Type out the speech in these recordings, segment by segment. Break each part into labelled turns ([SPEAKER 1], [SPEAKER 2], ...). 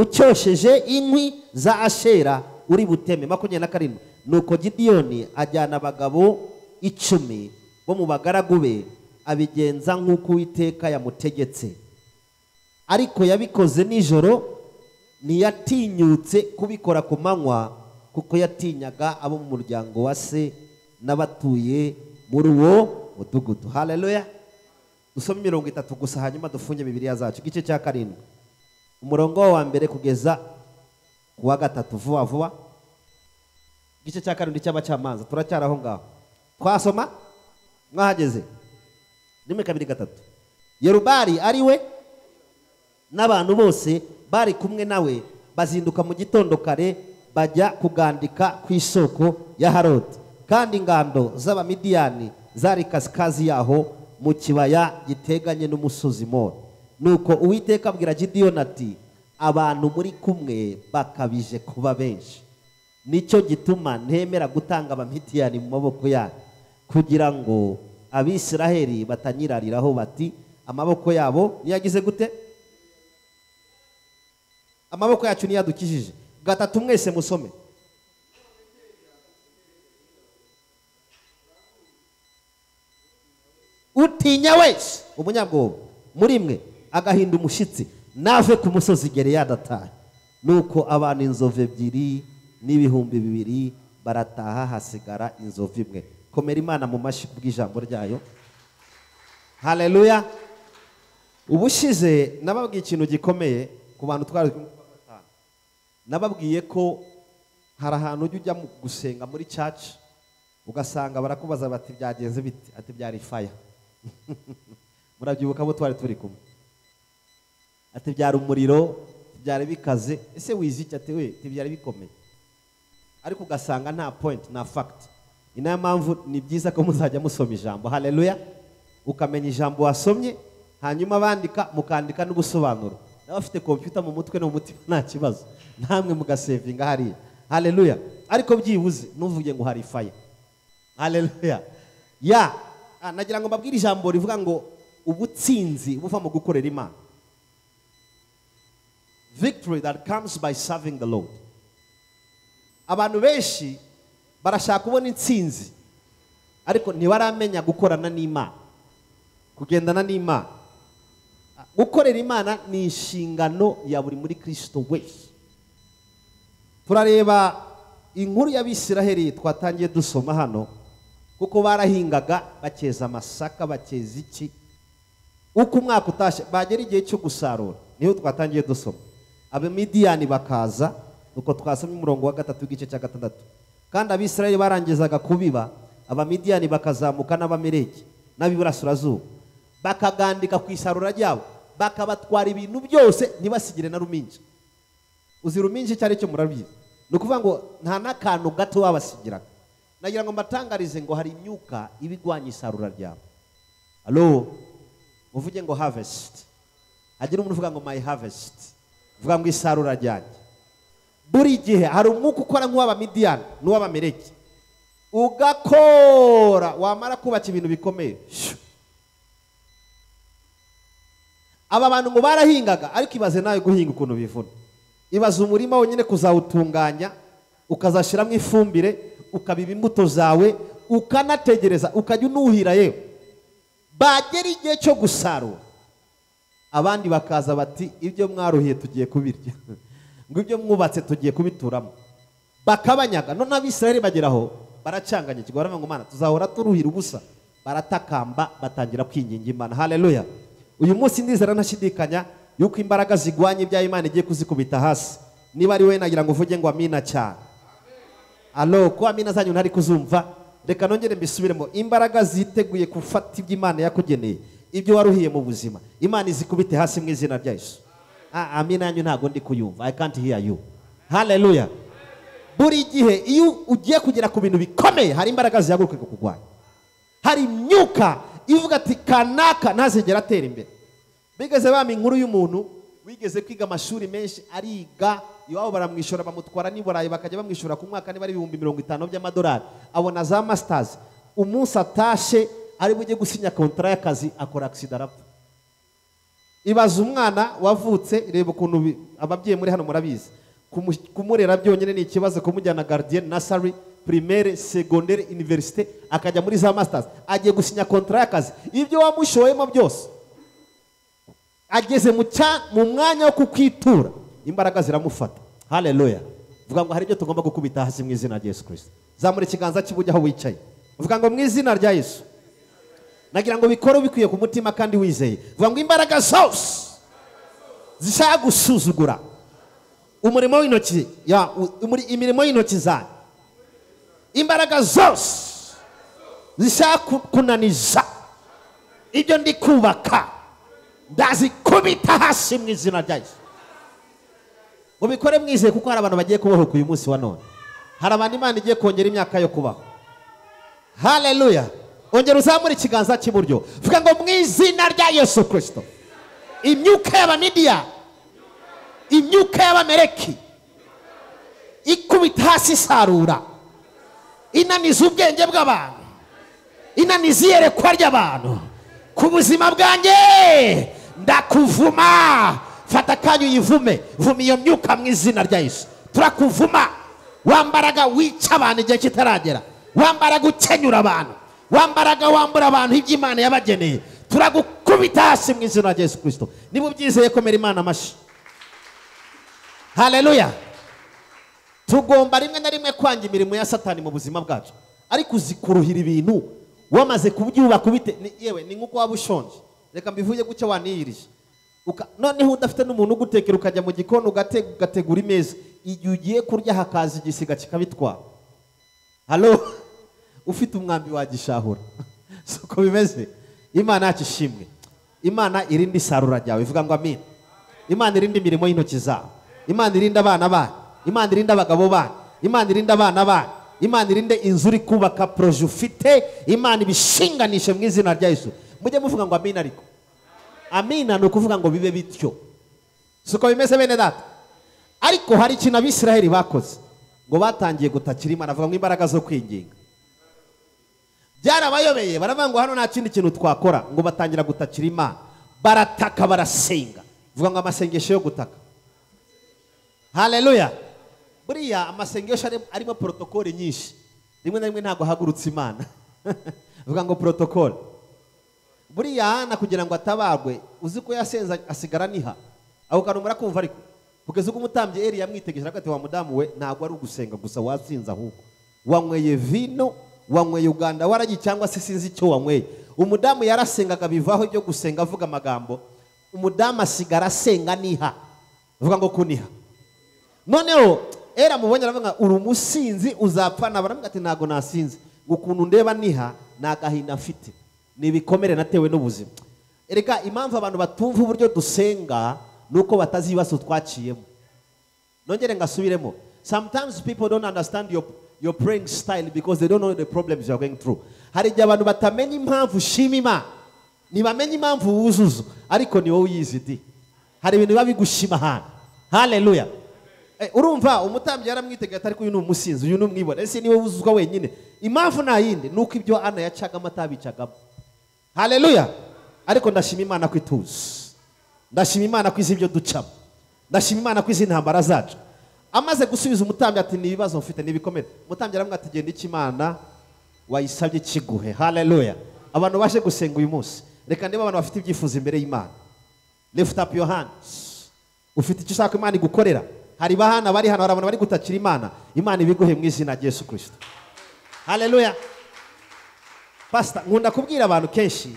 [SPEAKER 1] ucyosheje inkwi za Ashera uri buteme. 27. Nuko Gideyoni ajyana abagabo 10 bo mu bagaragu be abigenza nk'uko Uwiteka yamutegetse, ariko yabikoze nijoro, ntiyatinyutse kubikora ku manywa kuko yatinyaga abo mu muryango wa se n'abatuye muri uwo mudugudu. Haleluya. Dusome 30 gusa hanyuma dufunge Bibiliya zacu. Igice cya 7 umurongo wa mbere kugeza kuwa 3 vuba vuba. Igice cya 7 cy'abacamanza turacyari aho ngaho. Twasoma mwahageze. Rimwe kabiri gatatu. Yerubali ari we n'abantu bose bari kumwe nawe bazinduka mu gitondo kare bajya kugandika ku isoko ya Harodi, kandi ingando z'Abamidiyani zari kasikazi yaho mu kibaya giteganye n'umusozi Mora. Nuko Uwiteka abwira Gideyoni ati, abantu muri kumwe bakabije kuba benshi, nicyo gituma ntemera gutanga Abamidiyani mu maboko yanyu, kugira ngo Abisiraheli batanyirariraho bati amaboko yabo niyagize gute, amaboko yacu niyadukijije. 3 mwese musome. Utinya wese umunyabwoba muri mwe agahinda umushitsi nave ku musozi Gileyadi atahe. Nuko abantu inzovu 2 n'ibihumbi 2 barataha, hasigara inzovu 1. Komera Imana mu mashyi kubw'ijambo ryayo. Haleluya. Ubushize nababwiye ikintu gikomeye ku bantu twari nababwiye ko hari ahantu ujya gusenga muri church ugasanga barakubaza bati byagenze bite, ati byari fire. Murabyibuka abo twari turi kumwe, ati byari umuriro, byari bikaze. Ese wiziki? Ati we byari bikomeye. Ariko ugasanga nta point na fact. Ina mpamvu ni byiza ko muzajya musoma ijambo. Haleluya. Ukamenya ijambo wasomye, hanyuma bandika mukandika n'ubusobanuro. N'abafite computer mu mutwe no mu mutima nta kibazo, namwe mugasevinga hariya. Haleluya. Ariko byibuze nuvuge ngo hari fire. Haleluya. Ya nagira ngo mbabwire ijambo rivuga ngo ubutsinzi buva mu gukorera Imana. Victory that comes by serving the Lord. Abantu benshi barashaka kubona intsinzi, ariko ntibaramenya gukorana n'Imana, kugendana n'Imana. Gukorera Imana ni inshingano ya buri muri Kristo wese. Turareba inkuru y'Abisiraheli twatangiye dusoma hano, kuko barahingaga bakeza amasaka, bakeza iki, uko umwaka utashe bagera igihe cyo gusarura, niho twatangiye dusoma. Abamidiyani bakaza, uko twasomye umurongo wa 3 w'igice cya 6. Kandi Abisiraheli barangizaga kubiba, Abamidiyani bakazamuka n'Abameleki n'Abiburasirazuba bakagandika ku isarura ryabo, bakabatwara ibintu byose ntibasigire na ruminji. Uzi ruminji cyari cyo murabizi? Nukuvuga ngo nta nakantu gato wabasigiraga. Nagira ngo mbatangarize ngo hari imyuka ibigwanya isarura ryabo. Allo, uvuge ngo harvest. Hagira umuntu uvuga ngo my harvest. Vuga ngo isarura ryanjye. Buri gihe hari umwuka ukora nk'uw'Abamidiyani n'uw'Abameleki, ugakora wamara kubaka ibintu bikomeye. Aba bantu ngo barahingaga, ariko ibaze nawe guhinga ukuntu bivuna. Ibaze umurima wonyine kuzawutunganya, ukazashiramo ifumbire, ukabiba imbuto zawe, ukanategereza, ukajya unuhira yewe. Bagera igihe cyo gusarura, abandi bakaza bati ibyo mwaruhiye tugiye kubirya, ngo ibyo mwubatse tugiye kubituramo. Bakabanyaga. None Abisiraheli bageraho baracanganyikirwa, baravuga ngo Mana tuzahora turuhira ubusa. Baratakamba, batangira kwinginga Imana. Haleluya. Uyu munsi ndizera ntashidikanya yuko imbaraga zigwanye ibya Imana igiye kuzikubita hasi. Niba ari we nagira ngo uvuge ngo amina cyane. Allo, ko amina zanyu ntari kuzumva, reka nongere mbisubiremo. Imbaraga ziteguye gufata iby'Imana yakugeneye, ibyo waruhiye mu buzima, Imana izikubite hasi mu izina rya Yesu. Amina yanyu ntago ndi kuyumva. I can't hear you. Haleluya. Buri gihe iyo ugiye kugera ku bintu bikomeye, hari imbaraga zihaguruka kukugwanya. Hari imyuka ivuga ati kanaka ntazigera atera imbere. Bigeze bama inkuru y'umuntu wigeze kwiga amashuri menshi, ariga iwabo baramwishura, bamutwara ni Burayi, bakajya bamwishura ku mwaka niba ari 50,000 by'amadolari. Abona za masters, umunsi atashe ari bujye gusinya kontra y'akazi, akora accident arapfa. Ibaza umwana wavutse, reba ukuntu ababyeyi muri hano murabizi, kumurera byonyine ni ikibazo, kumujyana gardien nursery primaire secondaire université akajya muri za masters, agiye gusinya contrat y'akazi, ibyo wamushoyemo byose ageze mu mwanya wo kukwitura, imbaraga ziramufata. Haleluya. Vuga ngo hari ibyo tugomba gukubita hasi mu izina rya Yesu Kristo. Zamura ikiganza cy'ibujya aho wicaye, vuga ngo mu izina rya Yesu nagira ngo bikore bikwiye ku mutima kandi wizeye. Vuga ngo imbaraga zose zishaka gusuzugura umurimo w'intoki imirimo y'intoki zanyu, imbaraga zose zishaka kunaniza ibyo ndi kubaka, ndazikubita hasi mu izina rya Yesu. Mubikore mwizeye kuko hari abantu bagiye kubaho uyu munsi wa none. Hari abantu Imana igiye kongera imyaka yo kubaho. Haleluya. Ongera uzamura ikiganza cy'iburyo, vuga ngo mu izina rya Yesu Kristo, imyuka y'Abamidiya, imyuka y'Abameleki ikubita hasi isarura, inaniza ubwenge bw'abantu, inaniza iyerekwa ry'abantu ku buzima bwanjye, ndakuvuma. Fata akanya uyivume, vuma iyo myuka mu izina rya Yesu. Turakuvuma wambaraga wica abantu igihe kitaragera, wambaraga ukenyura abantu, wambaraga wambura abantu iby'Imana yabageneye, turagukubita hasi mu izina rya Yesu Kristo. Niba ubyizeye komera Imana amashyi. Haleluya. Tugomba rimwe na rimwe kwanga imirimo ya Satani mu buzima bwacu, ariko uzikuruhira ibintu wamaze kubyubaka ubite, yewe ni nkuko waba ushonje, reka mbivuye gucyo waniyirije, noneho udafite n'umuntu ugutekera, ukajya mu gikoni ugategura imeza, igihe ugiye kurya hakaza igisiga kikabitwara. Halo, ufite umwambi wagishahura. Siko bimeze. Imana yacu ishimwe. Imana irinde isarura ryawe, ivuga ngo amen. Imana irinde imirimo y'intoki zawe, Imana irinde abana banyu, Imana irinde abagabo banyu, Imana irinde abana banyu, Imana irinde inzu uri kubaka, proje ufite, Imana ibishinganishe mu izina rya Yesu. Mujye muvuga ngo amen. Ariko amina ni ukuvuga ngo bibe bityo. Siko bimeze bene data. Ariko hari ikintu Abisiraheli bakoze, ngo batangiye gutakira Imana, avuga ngo imbaraga zo kwinginga byarabayobeye, baravuga ngo hano nta kindi kintu twakora, ngo batangira gutakira Imana, barataka barasenga. Vuga ngo amasengesho yo gutaka. Haleluya. Buriya amasengesho arimo protokole nyinshi, rimwe na rimwe ntabwo hagurutse Imana. Vuga ngo protokole. Buriya Hana kugira ngo atabarwe, uzi ko yasenza asigara niha, aho kantu murakumva. Ariko kugeza ubwo umutambyi Eli yamwitegereje agati, wa mudamu we ntabwo ari ugusenga gusa wasinze, ahubwo wanyweye vino, wanyweye uganda waragi, cyangwa se sinzi icyo wanyweye. Umudamu yarasengaga bivaho ibyo gusenga avuga amagambo, umudamu asigara asenga niha. Vuga ngo kuniha. Noneho Eli amubonye aravuga uri umusinzi uzapfana. Baravuga ati ntago nasinze, ukuntu ndeba niha nagahinda mfite, nibikomere natewe n'ubuzima. Erega impamvu abantu batumva uburyo dusenga nuko batazi ibibazo twaciyemo. Nongere ngasubiremo, sometimes people don't understand your praying style because they don't know the problems you are going through. Hari igihe abantu batamenya impamvu ushima Imana, ntibamenye impamvu wuzuza, ariko ni wowe uyizi di. Hari ibintu biba bigushima hano. Haleluya. Urumva umutambyi yaramwitegaye, ariko uyu ni umusinzi, uyu ni umwibone, ese niwe wuzuzwa wenyine. Impamvu nta yindi nuko ibyo Ana yacagamo atabicagamo. Haleluya. Ariko ndashima Imana ko ituzi, ndashima Imana ko izi ibyo ducamo, ndashima Imana ko izi intambara zacu. Amaze gusubiza umutambyi ati ni ibibazo mfite n'ibikomere, umutambyi aramubwira ati genda icyo Imana wayisabye kiguhe. Haleluya. Abantu baje gusenga uyu munsi, reka niba abantu bafite ibyifuzo imbere y'Imana, lift up your hands. Ufite icyo ushaka Imana igukorera. Hari bahana bari hano, hari abantu bari gutakira Imana, Imana ibiguhe mu izina rya Yesu Kristo. Haleluya. Pastor, nkunda kubwira abantu kenshi,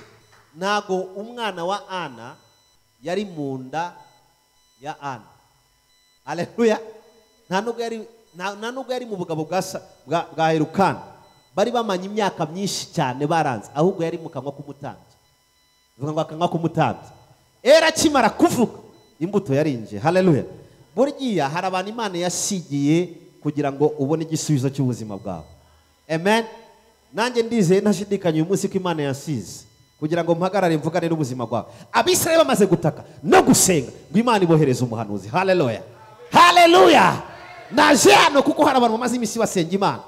[SPEAKER 1] ntago umwana wa Ana yari mu nda ya Ana. Haleluya. Nta nubwo yari mu bugabo bwa Elukana, bari bamanye imyaka myinshi cyane baranze, ahubwo yari mu kanwa k'umutambyi. Vuga ngo akanwa k'umutambyi. Era akimara kuvuga imbuto yarinje. Haleluya. Burya hari abantu Imana yasigiye kugira ngo ubone igisubizo cy'ubuzima bwawe. Amen. Nanjye ndizeye ntashidikanya uyu munsi ko Imana yasize kugira ngo mpagarare mvugane n'ubuzima bwawe. Abisirayeli bamaze gutaka no gusenga ngo Imana ibohereze umuhanuzi. Haleluya. Haleluya. Naje hano kuko hari abantu bamaze imisi basenga Imana.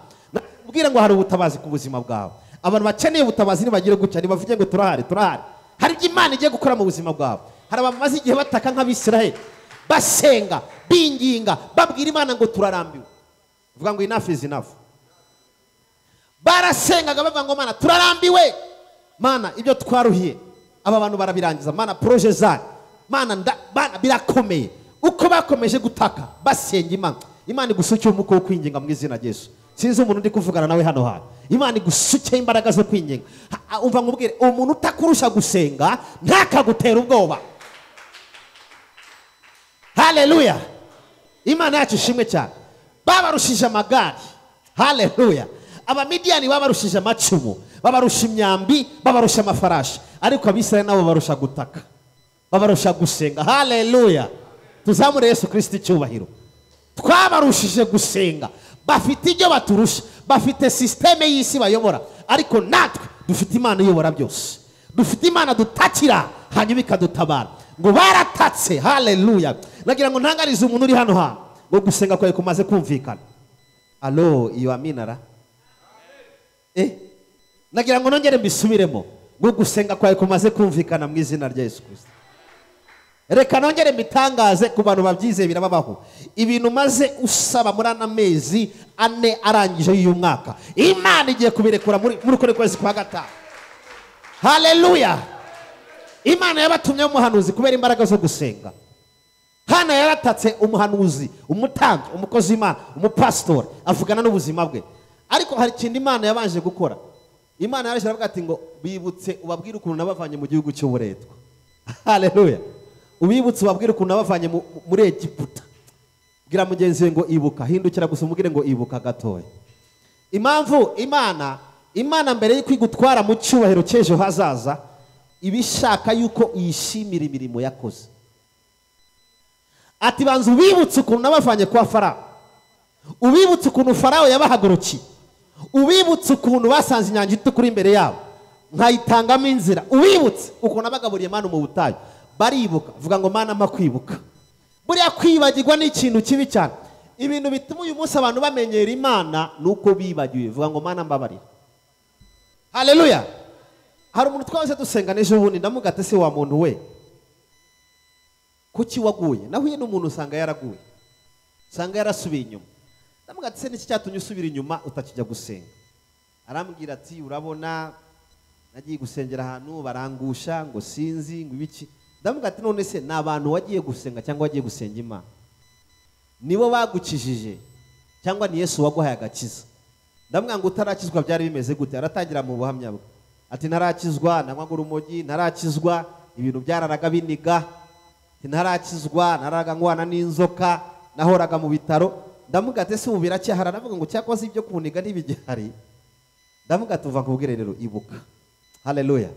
[SPEAKER 1] Ubwira ngo hari ubutabazi ku buzima bwawe. Abantu bakeneye ubutabazi nibagire gutya, nibavuge ngo turahari. Hari ibyo Imana igiye gukora mu buzima bwawe. Hari abantu bamaze igihe bataka nk'Abisirayeli, basenga binginga babwira Imana ngo turarambiwe. Vuga ngo enough is enough. Barasengaga bavuga ngo Mana turarambiwe, Mana ibyo twaruhiye aba bantu barabirangiza, Mana proje zayo Mana birakomeye. Uko bakomeje gutaka basenga Imana, Imana igusukiye umuko wo kwinginga mu izina rya Yesu. Sinzi umuntu ndi kuvugana nawe hano hano, Imana igusukiye imbaraga zo kwinginga. Umva nkubwire, umuntu utakurusha gusenga ntakagutera ubwoba. Haleluya. Imana yacu ishimwe cyane. Babarushije amagare, haleluya. Abamidiyani babarushije amacumu, babarusha imyambi, babarusha amafarashi, ariko Abisirayeli nabo barusha gutaka, babarusha gusenga. Haleluya. Tuzamure Yesu Kristo icyubahiro. Twabarushije gusenga, bafite ibyo baturusha, bafite systeme y'isi bayobora, ariko natwe dufite Imana iyobora byose. Dufite Imana dutakira hanyuma ikadutabara. Ngo baratatse, haleluya. Nagira ngo ntangarize umuntu uri hano hano ngo gusenga kwawe kumaze kumvikana. Alo, iyo aminara? Nagira ngo nongere mbisubiremo ngo gusenga kwawe kumaze kumvikana mu izina rya Yesu Kristo. Reka nongere mbitangaze ku bantu babyize birababaho. Ibintu maze usaba muri ana mezi 4 arangije uyu mwaka, Imana igiye kubirekura muri kore kwezi kwa gatanu. Haleluya. Imana yabatumye umuhanuzi kubera imbaraga zo gusenga. Hana yaratatse umuhanuzi, umutambyi, umukozi Imana, umupastor avugana n'ubuzima bwe. Ariko hari ikindi Imana yabanje gukora. Imana yarashye aravuga ati ngo bibutse ubabwire ukuntu nabavanye mu gihugu cy'uburetwa. Haleluya. Ubibutse ubabwire ukuntu nabavanye muri Egiputa. Bwira mugenzi we ngo ibuka, hindukira gusa umubwire ngo ibuka gatoya. Impamvu Imana mbere yo kwigutwara mu cyubahiro cy'ejo hazaza ibishaka yuko uyishimira imirimo yakoze. Ati banza ubibutse ukuntu nabavanye kwa Farawo, ubibutse ukuntu Farawo yabahagurukiye, ubibutse ukuntu basanze inyanja itukura imbere yabo nkayitangamo inzira, ubibutse ukuntu abagaburiye Mana mu butayu. Baribuka, vuga ngo Mana mpa kwibuka. Buriya kwibagirwa ni ikintu kibi cyane. Ibintu bituma uyu munsi abantu bamenyera Imana nuko bibagiwe. Vuga ngo Mana mbabarira. Haleluya. Hari umuntu twaje dusenga n'ejo bundi ndamugate se wa muntu we, kuki waguye? Nahuye n'umuntu usanga yaraguye, usanga yarasubiye inyuma. Ndamugate se n'iki cyatumye usubira inyuma utakijya gusenga? Arambwira ati urabona nagiye gusengera ahantu barangusha ngo sinzi ngo ibiki. Ndamugate none se n'abantu wagiye gusenga cyangwa wagiye gusenga Imana? Nibo bagukijije cyangwa ni Yesu waguhaye agakiza? Ndamwanga ngo utarakizwa byari bimeze gute? Aratangira mu buhamya bwe ati narakizwa, nanywaga urumogi, narakizwa, ibintu byararaga biniga, narakizwa, naraga ngwana n'inzoka, nahoraga mu bitaro. Ndamugate se ubira cyahara? Navuga ngo cyakoze ibyo kuniga n'ibigihari. Ndamugate uva kubwire rero ibuka. Haleluya.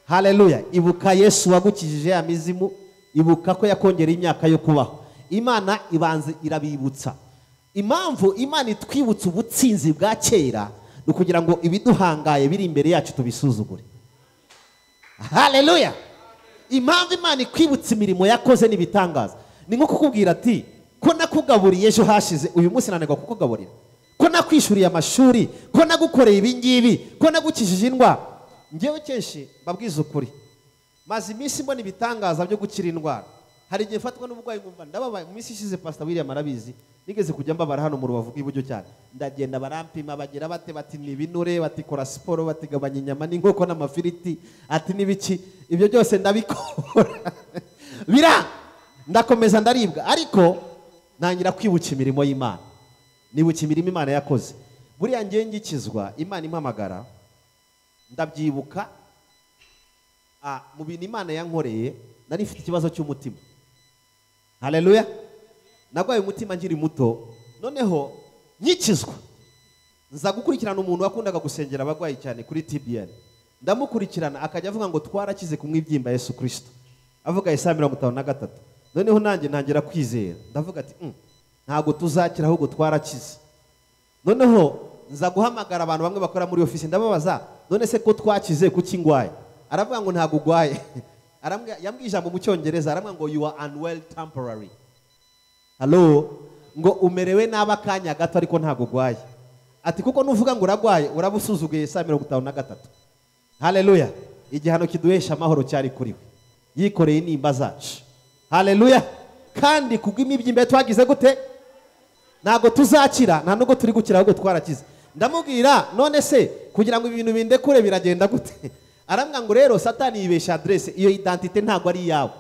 [SPEAKER 1] Haleluya. Ibuka Yesu wagukijije amizimu, ibuka ko yakongera imyaka yo kubaho. Imana ibanze irabibutsa. Impamvu Imana itwibutsa ubutsinzi bwa kera nukugira ngo ibiduhangaye biri imbere yacu tubisuzugure. Haleluya. Impamvu Imana ikwibutsa imirimo yakoze n'ibitangaza ni nko kukubwira ati ko nakugaburiye ejo hashize uyu munsi nanegwa kukugaburira, ko nakwishuriye amashuri, ko nagukoreye ibi ngibi, ko nagukijije indwara. Ngewe kenshi babwiza ukuri maze iminsi mbona ibitangaza byo gukira indwara. Hari igihe fatwa n'ubugwayi ngumva ndababaye. Mu minsi ishize Pastor William arabizi, nigeze kujya mbabara hano mu Rubavu rw'iburyo cyane. Ndagenda barampima bagira bati ni binure, bati kora siporo, bati gabanya inyama n'inkoko n'amafiriti, ati nibiki. Ibyo byose ndabikora bira ndakomeza ndaribwa, ariko nangira kwibuka imirimo y'Imana, nibuka imirimo Imana yakoze. Buriya ngiye ngikizwa Imana impamagara ndabyibuka. Mu bintu Imana yankoreye nari mfite ikibazo cy'umutima. Haleluya. Nagwaye umutima nkiri muto, noneho nyikizwa nza gukurikirana umuntu wakundaga gusengera abagwayi cyane kuri TBN. Ndamukurikirana akajya avuga ngo twarakize kumwibyimba Yesu Kristo, avuga Yesaya 53. Noneho nanjye ntangira kwizera, ndavuga ati ntago tuzakira ahubwo twarakize. Noneho nza guhamagara abantu bamwe bakora muri office ndababaza, none se ko twakize kuki ngwaye? Aravuga ngo ntago ugwaye. Yambwiye ijambo mu Cyongereza, aravuga ngo you are unwell temporary. Hello, ngo umerewe n'abakanya gato ariko ntago ugwaye. Ati kuko nuvuga ngo uragwaye urabusuzuguye Yesaya 53. Haleluya. Igihano kiduhesha amahoro cyari kuri we, yikoreye nimba zacu. Haleluya. kandi kubw'imibyimba twagize gute ntago tuzakira, nta nubwo turi gukira ahubwo twarakize. Ndamubwira none se kugira ngo ibintu bindekure biragenda gute? Arambwira ngo rero Satani yibesha adresse, iyo identite ntago ari yawe.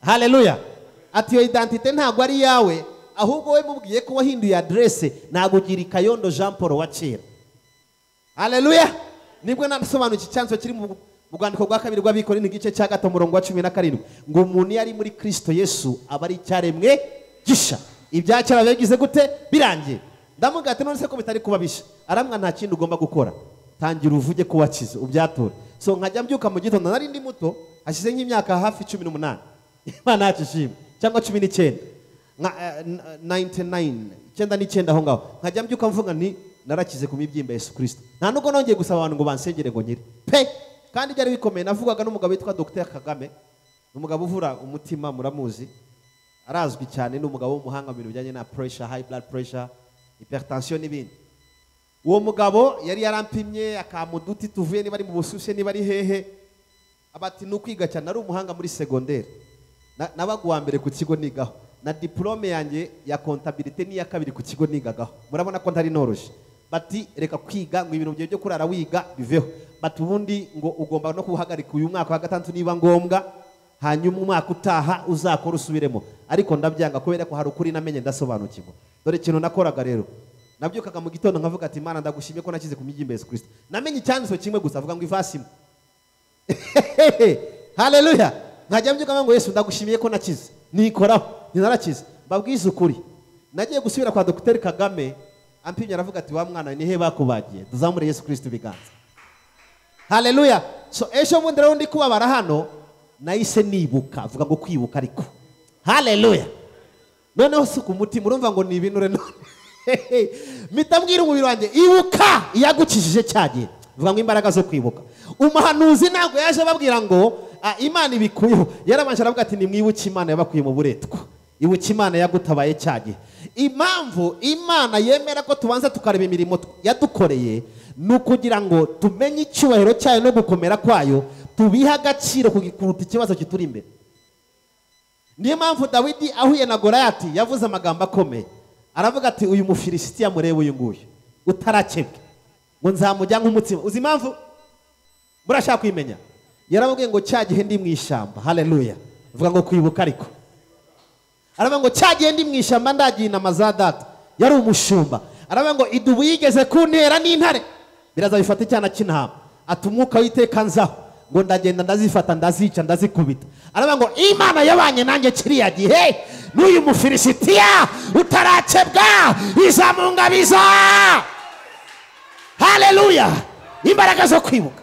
[SPEAKER 1] Haleluya. Ati iyo identite ntago ari yawe, ahubwo we mubwiye ko wahinduye adresse, ntago ugira Kayondo Jean Paul wa kera. Haleluya. Nibwo nasobanuye icyanzo kiri mu bwandiko bwa kabiri rw'Abikorintho igice cya 17 ngo umuntu yari muri Kristo Yesu aba ari cyaremwe gisha, ibya kera bigize gute birangiye. Ndamubwira ati none se ko bitari kubabisha? Aramwa nta kindi ugomba gukora, tangira uvuge ko wakize ubyatura. So nkajya mbyuka mu gitondo, nari ndi muto, hashize nk'imyaka hafi 18 Imana yacishimye cyangwa 19 99 aho ngaho, nkajya mbyuka mvuga nti narakize ku mibyimba Yesu Kristo. Nta nubwo nongeye gusaba abantu ngo bansengere ngo nyire pe, kandi byari bikomeye. Navugaga n'umugabo witwa Dr Kagame, umugabo uvura umutima, muramuzi, arazwi cyane, n'umugabo w'umuhanga mu bintu bijyanye na pressure, high blood pressure, hypertension n'ibindi. Uwo mugabo yari yarampimye akamuduti tuvuye niba ari mu busushe niba ari hehe, abati n'ukwiga cyane, ari umuhanga muri secondaire, nabaguwa mbere ku kigo nigaho, na diplome yanjye ya comptabilité ni ya kabiri ku kigo nigagaho. Murabona ko ntari noroshye. Bati reka kwiga ngo ibintu byo kurara wiga biveho, bati ubundi ngo ugomba no kuhagarika uyu mwaka wa gatandatu niba ngombwa, hanyuma umwaka utaha uzakora usubiremo. Ariko ndabyanga kubera ko hari ukuri namenye ndasobanukirwa. Dore ikintu nakoraga rero, nabyukaga mu gitondo nkavuga ati Imana ndagushimye ko nakize ku mibyimba Yesu Kristo. Namenye icyanditso kimwe gusa, avuga ngo ivasimo. Haleluya. Nkajya mbyuka ngo Yesu ndagushimiye ko nakize, nikoraho ninarakize. Mbabwiza ukuri, nagiye gusubira kwa Dr Kagame, ampimye aravuga ati wa mwana ni he bakubagiye, tuzamure Yesu Kristo biganza. Haleluya. So ejo bundi rero ndi kubabara hano, nahise nibuka, avuga ngo kwibuka ariko. Haleluya. Noneho si ku mutima, urumva ngo ni ibinure none. Mitambwira umubiri wanjye ibuka iyagukishije cyagiye, avuga ngo imbaraga zo kwibuka. Umuhanuzi ntabwo yaje babwira ngo Imana ibikuyeho, yarabanje aravuga ati nimwibuke Imana yabakuye mu buretwa, ibuka Imana yagutabaye cyagiye. Impamvu Imana yemera ko tubanza tukareba imirimo yadukoreye ni ukugira ngo tumenye icyubahiro cyayo no gukomera kwayo, tubiha agaciro kuruta ikibazo kituri imbere. Niyo mpamvu Dawidi ahuye na Goliyati yavuze amagambo akomeye, aravuga ati uyu Mufilisitiya murebe uyu nguyu utarakebwe, ngo nzamujya nk'umutsima. Uzi impamvu? Murashaka kwimenya? Yaravuga ngo cyagihe ndi mu ishyamba. Haleluya. Avuga ngo kwibuka ariko. Aravuga ngo cyagihe ndi mu ishyamba ndagiye inama za data, yari umushumba. Aravuga ngo idubu yigeze kuntera n'intare, biraza bifata icyana cy'intama, ati umwuka w'iteka nzaho, ngo ndagenda ndazifata ndazica ndazikubita. Aravuga ngo Imana yabanye nanjye kiriya gihe, n'uyu Mufilisitiya utarakebwa izamungabiza. Haleluya. Imbaraga zo kwibuka.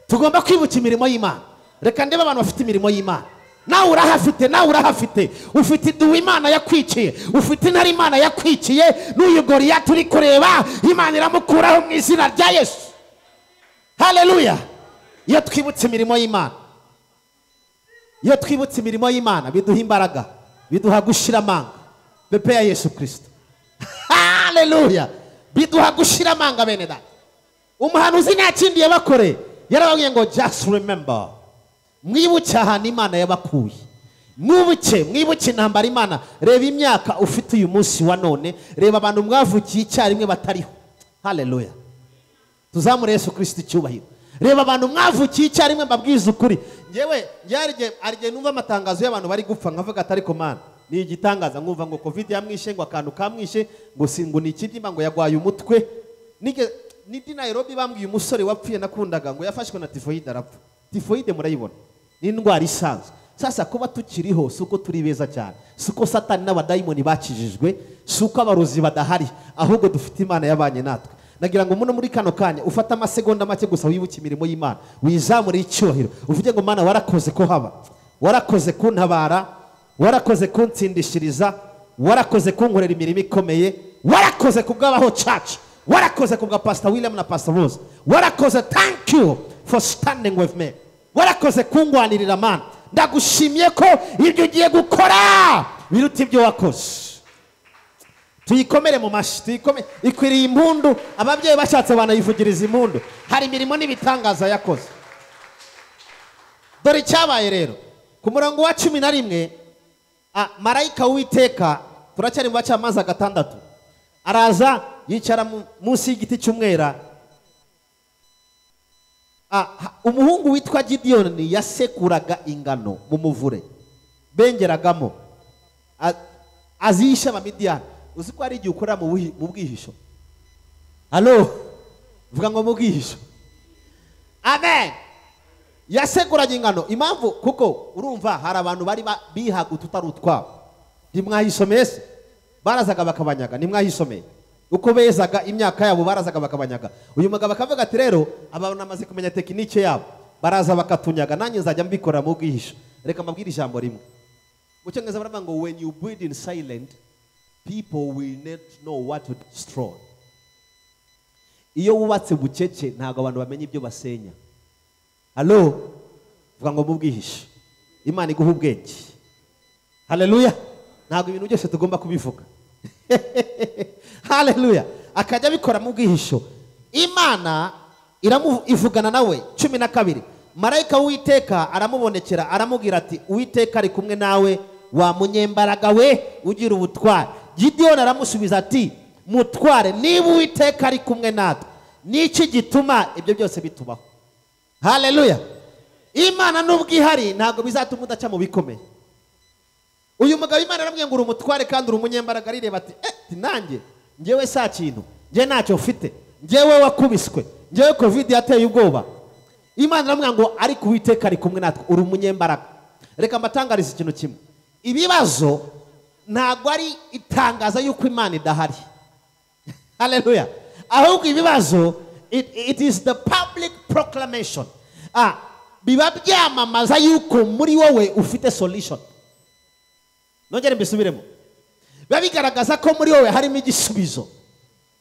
[SPEAKER 1] Tugomba kwibuka imirimo y'Imana. Reka ndebe abantu bafite imirimo y'Imana. Nawe urahafite, ufite idubu Imana yakwiciye, ufite intare Imana yakwiciye, n'uyu Goliyati turi kureba Imana iramukuraho mu izina rya Yesu. Haleluya. Iyo twibutse imirimo y'Imana, iyo twibutse imirimo y'Imana, biduha imbaraga, biduha gushira amanga. Pepe ya Yesu Kristo. Haleluya. Biduha gushira amanga bene data. Umuhanuzi nta kindi yabakoreye, yarababwiye ngo just remember, mwibuke ahantu Imana yabakuye, mwibuke intambara Imana. Reba imyaka ufite uyu munsi wa none, reba abantu mwavukiye icyarimwe batariho. Haleluya. Tuzamure Yesu Kristo icyubahiro. Reba abantu mwavukiye icyarimwe, mbabwiza ukuri. Ngewe arige numva amatangazo y'abantu bari gupfa, nkavuga atari ko Mana ni igitangaza, nkumva ngo covid yamwishe, ngo akantu kamwishe, ngo singo ni ikibyimba, ngo yagwaye umutwe. Nidi Nairobi bambwiye umusore wapfuye nakundaga ngo yafashwe na typhoid arapfa. Typhoid murayibona ni indwara isanzwe. Sasa kuba tukiriho suko turi beza cyane, suko Satani n'abadayimoni bakijijwe, suko abarozi badahari, ahubwo dufite Imana yabanye natwe. Nagira ngo muno muri kano kanya ufata amasegonda make gusa wibuke imirimo y'Imana, wizamure icyubahiro, uvuge ngo Mana warakoze ko haba, warakoze kuntabara, warakoze kuntsindishiriza, warakoze kunkorera imirimo ikomeye, warakoze kubwabaho church, warakoze kubwa Pastor William na Pastor Rose, warakoze, thank you for standing with me, warakoze kungwanirira Mana. Ndagushimye ko ibyo ugiye gukora biruta ibyo wakoze. Tuyikomere mu mashi, tuyikomere, ikwiriye impundu. Ababyeyi bashatse banayivugiriza impundu. Hari imirimo n'ibitangaza yakoze. Dore cyabaye rero ku murongo wa 11, marayika w'Uwiteka, turacyari mu bacamanza gatandatu, araza yicara munsi y'igiti cy'umwera. Umuhungu witwa Gideyoni yasekuraga ingano mu muvure bengeragamo, azisha Abamidiyani. Uzi ko ari igihe ukorera mu bwihisho? Halo, vuga ngo mu bwihisho. Amen. Yasekuraga ingano. Impamvu kuko urumva hari abantu bari bihaga ututari utwabo. Ntimwahisomeye se? Barazaga bakabanyaga. Ntimwahisomeye? Uko bezaga imyaka yabo barazaga bakabanyaga. Uyu mugabo akavuga ati rero abantu amaze kumenya tekinike yabo, baraza bakatunyaga, nanjye nzajya mbikora mu bwihisho. Reka mbabwire ijambo rimwe. Mu Cyongereza baravuga ngo when you build in silent, people will not know what to destroy. Iyo wubatse bucece ntabwo abantu bamenya ibyo basenya. Halo, vuga ngo mu bwihisho. Imana iguha ubwenge. Haleluya. Ntabwo ibintu byose tugomba kubivuga. Haleluya. Akajya bikora mu bwihisho. Imana ivugana nawe. 12. Marayika w'Uwiteka aramubonekera, aramubwira ati Uwiteka ari kumwe nawe, wa munyembaraga we ugira ubutware. Gideyoni aramusubiza ati mutware, niba Uwiteka ari kumwe natwe, niki gituma ibyo byose bitubaho? Haleluya. Imana nubwo ihari ntabwo bizatuma udaca mu bikomeye. Uyu mugabo Imana aramubwiye ngo uri umutware kandi uri umunyembaraga, arireba ati nanjye njyewe sa kintu, njye ntacyo ufite, njyewe wakubiswe, njyewe covid yateye ubwoba. Imana aramubwiye ngo ariko Uwiteka ari kumwe natwe, uri umunyembaraga. Reka mbatangarize ikintu kimwe, ibibazo ntabwo ari itangaza yuko Imana idahari. Haleluya. Ahubwo ibibazo it is the public proclamation. Biba byamamaza yuko muri wowe ufite solution. Nongere mbisubiremo. Biba bigaragaza ko muri wowe harimo igisubizo.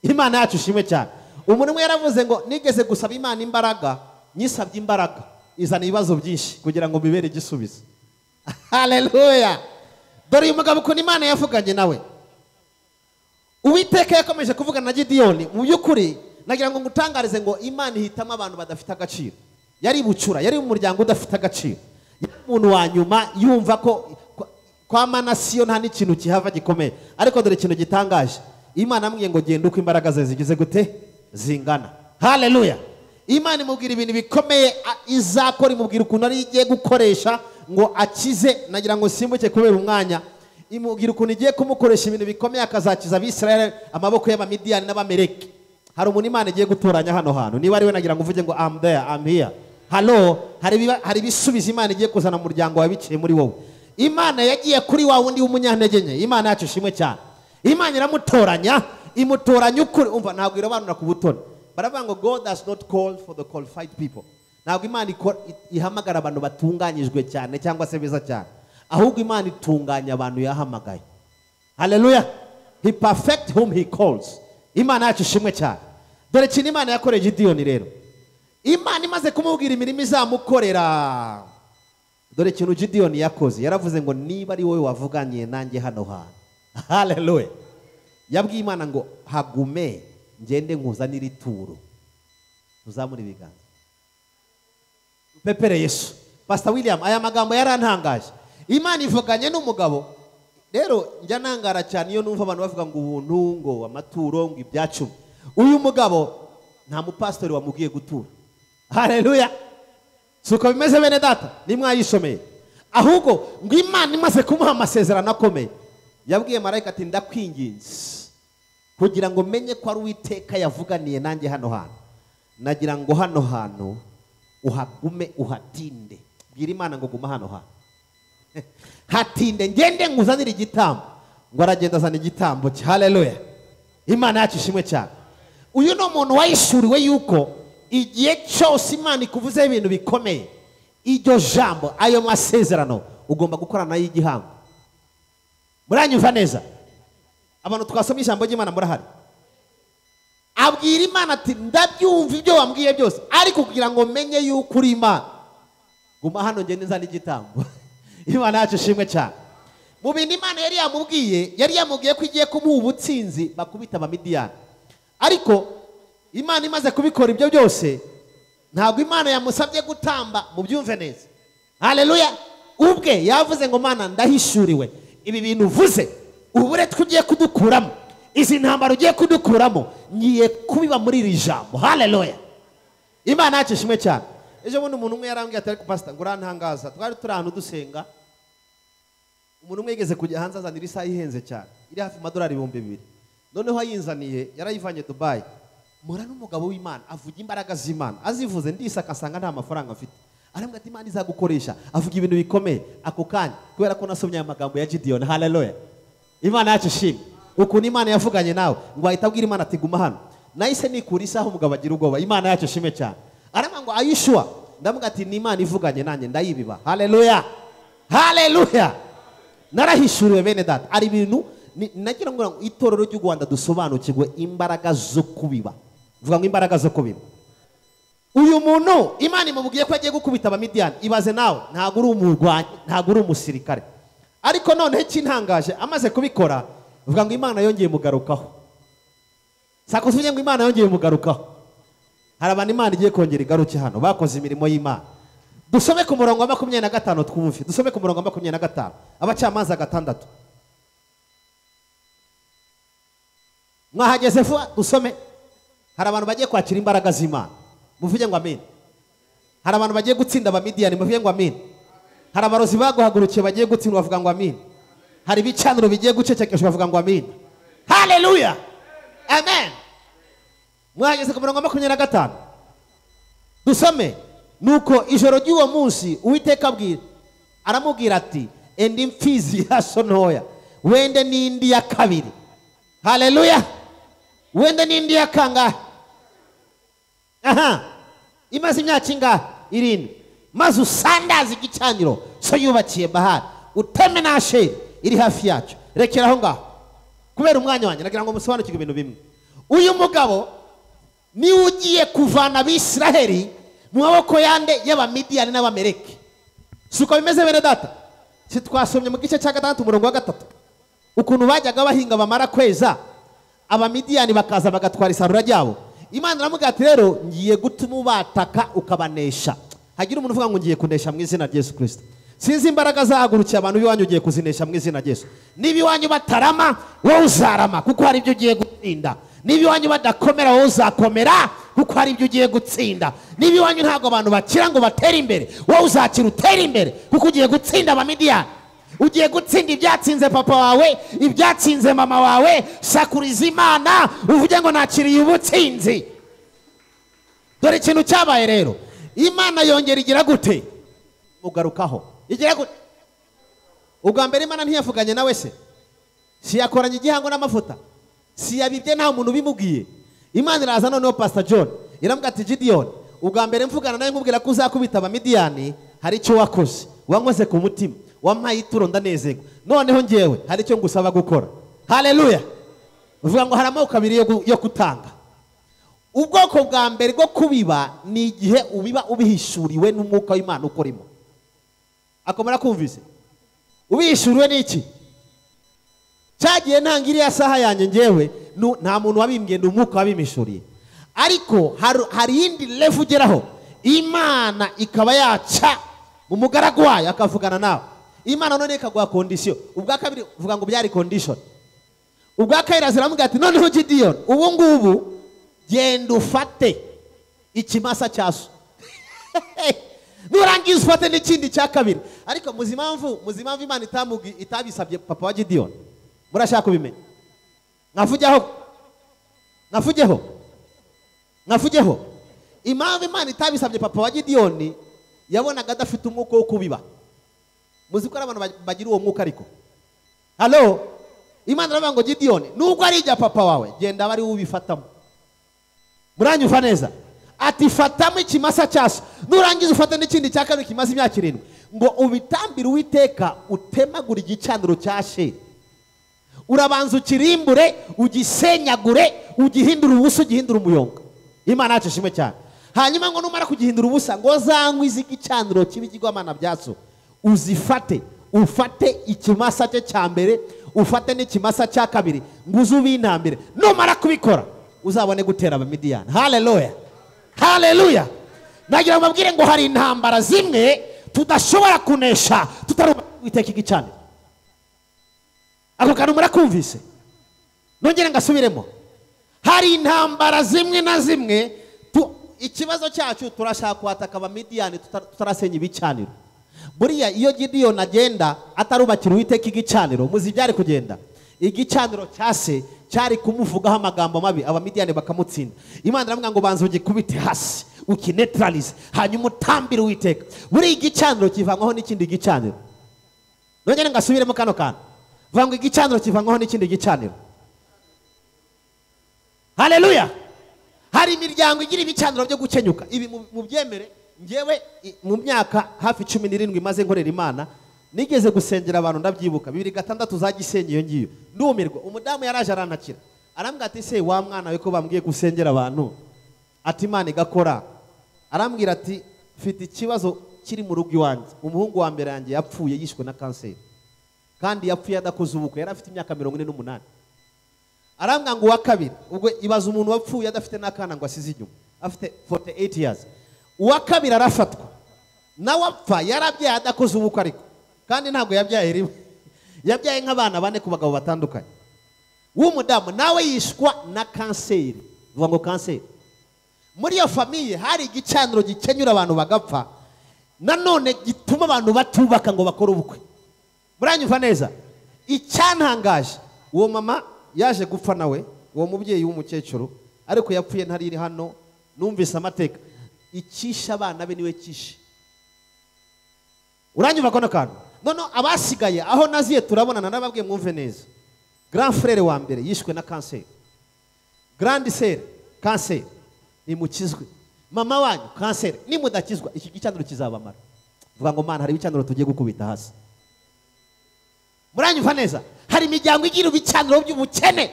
[SPEAKER 1] Imana yacu ishimwe cyane. Umuntu umwe yaravuze ngo nigeze gusaba Imana imbaraga, nyisabye imbaraga izana ibibazo byinshi kugira ngo bibere igisubizo. Haleluya. Dore uyu mugabo ukuntu Imana yavuganye nawe. Uwiteka yakomeje kuvugana na Gideyoni. Mu by'ukuri nagira ngo ngutangarize ngo Imana ihitamo abantu badafite agaciro. Yari bucura, yari mu muryango udafite agaciro. Umuntu wa nyuma yumva ko kwa Manasiyo nta n'ikintu kihava gikomeye. Ariko dore ikintu gitangaje, Imana amubwiye ngo genda uko imbaraga ze zigize gute zingana. Haleluya. Imana imubwira ibintu bikomeye izakora, imubwira ukuntu ari igiye gukoresha ngo akize. Nagira ngo simbuke kubera umwanya. Imubwira ukuntu igiye kumukoresha ibintu bikomeye akazakiza Abisirayeli amaboko y'Abamidiyani n'Abameleki. Hari umuntu Imana igiye gutoranya hano hantu. Niba ari we nagira ngo uvuge ngo I'm there, I'm here. Halo, hari ibisubizo Imana igiye kuzana mu muryango wawe biciye muri wowe. Imana yagiye kuri wa wundi w'umunyantege nke. Imana yacu ishimwe cyane. Imana iramutoranya, imutoranya ukuri. Umva ntabwo irabanura ku butoni. Baravuga ngo God does not call for the qualified people. Ntabwo Imana ihamagara abantu batunganyijwe cyane cyangwa se beza cyane. Ahubwo Imana itunganya abantu yahamagaye. Haleluya. He perfect whom he calls. Imana yacu ishimwe cyane. Dore kintu Imana yakoreye Gideyoni rero. Imana imaze kumubwira imirimo izamukorera. Dore kintu Gideyoni yakoze, yaravuze ngo niba ari wowe wavuganye nanjye hano hantu. Haleluya. Yabwiye Imana ngo hagume ngende nkuzanire ituro. Uzamura ibiganza. Pepere Yesu. Pastor William, aya magambo yarantangaje. Imana ivuganye n'umugabo. Rero njya nangara cyane iyo numva abantu bavuga ngo ubuntu, ngo amaturo, ngo ibyacumi. Uyu mugabo nta mupastori wamubwiye gutura. Haleluya. Suko bimeze bene data, nimwayishomeye. Ahubwo ngo Imana imaze kumuha amasezerano akomeye, yabwiye marayika ati ndakwinginze kugira ngo menye ko ari Uwiteka yavuganiye nanjye hano hantu. Nagira ngo hano hantu uhagume uhatinde. Bwira Imana ngo guma hano hantu. Hatinde ngende nkuzanire igitambo. Ngo aragenda azana igitambo. Haleluya. Imana yacu ishimwe cyane. Uyu no muntu wayishuriwe yuko igihe cyose Imana ikuvuze ibintu bikomeye, iryo jambo, ayo masezerano ugomba gukorana nayo igihango. Muranyumva neza? Abantu twasomye ijambo ry'Imana murahari. Abwira Imana ati ndabyumva ibyo wambwiye byose, ariko kugira ngo menye yuko uri Imana, guma hano ngende nzana igitambo. Imana yacu ishimwe cyane. Mu bintu Imana yari yamubwiye ko igiye kumuha ubutsinzi bakubita Abamidiyani. Ariko Imana imaze kubikora ibyo byose, ntabwo Imana yamusabye gutamba, mu byumve neza. Haleluya. Ubwe yavuze ngo Mana ndahishuriwe, ibi bintu uvuze ubure tugiye kudukuramo, izi ntambaro ugiye kudukuramo ngiye kubiba muri iri jambo. Haleluya, Imana yacu ishimwe cyane. Ejo bundi umuntu umwe yarambwiye ati ariko pastor ngo urantangaza, twari turi ahantu dusenga, umuntu umwe yigeze kujya hanze azanira isaha ihenze cyane iri hafi $2,000 noneho ayinzaniye yarayivanye Dubai. Mura n'umugabo w'Imana avuga imbaraga z'Imana, azivuze ndisaka asanga nta mafaranga afite, arambwira ati Imana izagukoresha, avuga ibintu bikomeye ako kanya kubera ko nasomye aya magambo ya Gideon. Haleluya, Imana yacu ishimwe. Ukuntu Imana yavuganye nawe ngo ahita abwira Imana ati guma hano, nahise nikura isaha umugabo agira ubwoba. Imana yacu ishimwe cyane. Arambwira ngo ayishwa, ndamubwira ati ni Imana ivuganye nanjye ndayibiba. Haleluya, haleluya, narahishuriwe bene data. Ari ibintu nagira ngo itorero ry'u Rwanda dusobanukirwe imbaraga zo kubiba. Vuga ngo imbaraga zo kubiba. Uyu muntu Imana imubwiye ko agiye gukubita Abamidiyani, ibaze nawe ntago uri umurwanyi, ntago uri umusirikare, ariko noneho ikintangaje amaze kubikora vuga ngo Imana yongeye mugarukaho. Sako tuvuge ngo Imana yongeye mugarukaho. Hari abantu Imana igiye kongera igaruke hano bakoze imirimo y'Imana. Dusome ku murongo wa 25 twumve. Dusome ku murongo wa 25 Abacamanza 6. Mwahageze vuba dusome. Hari abantu bagiye kwakira imbaraga z'Imana, muvuge ngo amen. Hari abantu bagiye gutsinda Abamidiyani, muvuge ngo amen. Hari abarozi baguhagurukiye bagiye gutsindwa, bavuga ngo amen. Hari ibicaniro bigiye gucecekeshwa, bavuga ngo amen. Haleluya, amen. Mwageze ku murongo wa 25 dusome. Nuko ijoro ry'uwo munsi Uwiteka aramubwira ati enda imfizi ya so ntoya wende n'indi ya kabiri. Haleluya, wende n'indi ya kangahe? Imaze imyaka ingahe? 7. Maze usandaze igicaniro so yubakiye Bahari, uteme na Asheri iri hafi yacu. Rekera aho ngaho kubera umwanya wanjye nagira ngo musobanukirwe ibintu bimwe. Uyu mugabo ni ugiye kuvana Abisiraheli mu maboko yande y'Abamidiyani n'Abameleki. Suko bimeze bene data. Si twasomye mu gice cya 6 umurongo wa 3 ukuntu bajyaga bahinga bamara kweza Abamidiyani bakaza bagatwara isarura ryabo. Imana iramubwira ati rero ngiye gutuma ubataka ukabanesha. Hagira umuntu uvuga ngo ngiye kunesha mu izina rya Yesu Kristo. Sinzi imbaraga zahagurukiye abantu biwanyu ugiye kuzinesha mu izina rya Yesu. Niba iwanyu batarama wowe uzarama kuko hari ibyo ugiye gutsinda. Niba iwanyu badakomera wowe uzakomera kuko hari ibyo ugiye gutsinda. Niba iwanyu ntabwo abantu bakira ngo batere imbere wowe uzakira utere imbere kuko ugiye gutsinda Abamidiyani. Ugiye gutsinda ibyatsinze papa wawe, ibyatsinze mama wawe. Sakuriza Imana uvuge ngo nakiriye ubutsinzi. Dore ikintu cyabaye rero, Imana yongera igira gute? Mugarukaho. Igira gute? Ubwa mbere Imana ntiyavuganye nawe se? Si yakoranye igihango n'amavuta? Si yabibye nta muntu bimubwiye? Imana iraza noneho Pastor John iramubwira ati Gideon, ubwa mbere mvugana nawe nkubwira ko uzakubita Abamidiyani, hari icyo wakoze, wankoze ku mutima, wampaye ituro ndanezerwa. Noneho ngewe hari icyo ngusaba gukora. Haleluya. Uvuga ngo hari amoko abiri yo gutanga. Ubwoko bwa mbere bwo kubiba ni igihe ubiba ubihishuriwe n'umwuka w'Imana ukorimo. Akomera kumvise. Ubihishuriwe n'iki? Cyagiye ntangiriye ya saha yanjye ngewe nta muntu wabimbwiye, ndi umwuka wabimishuriye. Ariko hari indi level ugeraho Imana ikaba yaca mu mugaragu wayo akavugana nawe. Imana none ikaguha condition. Ubwa kabiri uvuga ngo byari condition. Ubwa kabiri aziramubwira ati noneho Gideon, ubu ngubu genda ufate ikimasa cyaso. Nurangiza ufate n'ikindi cya kabiri. Ariko muzimamvu Imana itabisabye papa wa Gideon. Murashaka kubimenya? Nafujeho. Impamvu Imana itabisabye papa wa Gideon yabonaga adafite umwuka wo kubiba. Muzi ko abantu bagira uwo mwuka ariko. Halo? Imana iravuga ngo Gideon, nubwo ari ijya papa wawe, genda bari ubifatamo. Muranyumva neza? Ati fatamo ikimasa cyaso. Nurangiza ufate n'ikindi cya kabiri kimaze imyaka 7. Ngo ubitambire Uwiteka utemagura igicaniro cya Asheri. Urabanza ukirimbure, ugisenyagure, ugihindura ubusa, ugihindura umuyonga. Imana yacu ishimwe cyane. Hanyuma ngo numara kugihindura ubusa ngo zangwize igicaniro kibigirwamana byaso. Uzifate, ufate ikimasa cye cya mbere, ufate n'ikimasa cya kabiri, ngo uzubintambire. Numara kubikora uzabone gutera Abamidiyani. Haleluya, haleluya. Nagira mabwire ngo hari intambara zimwe tudashobora kunesha tutarubaka Uwiteka igicaniro. ako kantu murakumvise? Nongere ngasubiremo. Hari intambara zimwe na zimwe ikibazo cyacu turashaka kwataka abamidiyani tutarasenya ibicaniro. Buriya iyo Gideon agenda atarubakira Uwiteka igicaniro, muzi byari kugenda. Igicaniro cyase cyari kumuvugaho amagambo mabi, abamidiyani bakamutsinda. Imana iramubwira ngo banza ugikubite hasi, ukinetralize, hanyuma utambire Uwiteka. Buriya igicaniro kivangwaho n'ikindi gicaniro. Nongere ngasubiremo kano kantu. Vanga igicaniro kivangwaho n'ikindi gicaniro. Haleluya. Hari imiryango igira ibicaniro byo gukenyuka. Ibi mu byemere, ngewe mu myaka hafi 17 maze nkorera Imana, nigeze gusengera abantu ndabyibuka 2006 zagisenye iyo ngiyo. Ndumirwa, umudamu yaraje aranakira. Arambwira ati se wa mwana we ko bambwiye gusengera abantu, ati Imana igakora. Arambwira ati mfite ikibazo kiri mu rugo iwanjye. Umuhungu wa mbere yanjye yapfuye yishwe na kanseri, kandi yapfuye adakoze ubukwe, yari afite imyaka 48. Arambwira ngo wa kabiri, ubwo ibaza umuntu wapfuye adafite n'akana ngo asize inyuma, afite 48 years. Uwa kabiri arafatwa nawe apfa, yarabyaye adakoze ubukwe, ariko kandi ntabwo yabyaye rimwe, yabyaye nk'abana 4 ku bagabo batandukanye. W'umudamu nawe yishwa na kanseri, vuga ngo kanseri. Muri iyo famiye hari igicaniro gikenyura abantu bagapfa, nanone gituma abantu batubaka ngo bakore ubukwe. Muranyumva neza? Icyantangaje, uwo mama yaje gupfa nawe, uwo mubyeyi w'umukecuru, ariko yapfuye ntariri hano, numvise amateka. Ikisha abana be niwe kishe. Uranyumva kono kantu? None abasigaye aho naziye turabonana, nababwiye mwumve neza. Grand frère wa mbere yishwe na kanseri, grande sœur kanseri, nimukizwe. Mama wanyu kanseri, nimudakizwa iki gicaniro kizabamara. Vuga ngo Mana, hari ibicaniro tugiye gukubita hasi. Muranyumva neza? Hari imiryango igira ibicaniro by'ubukene,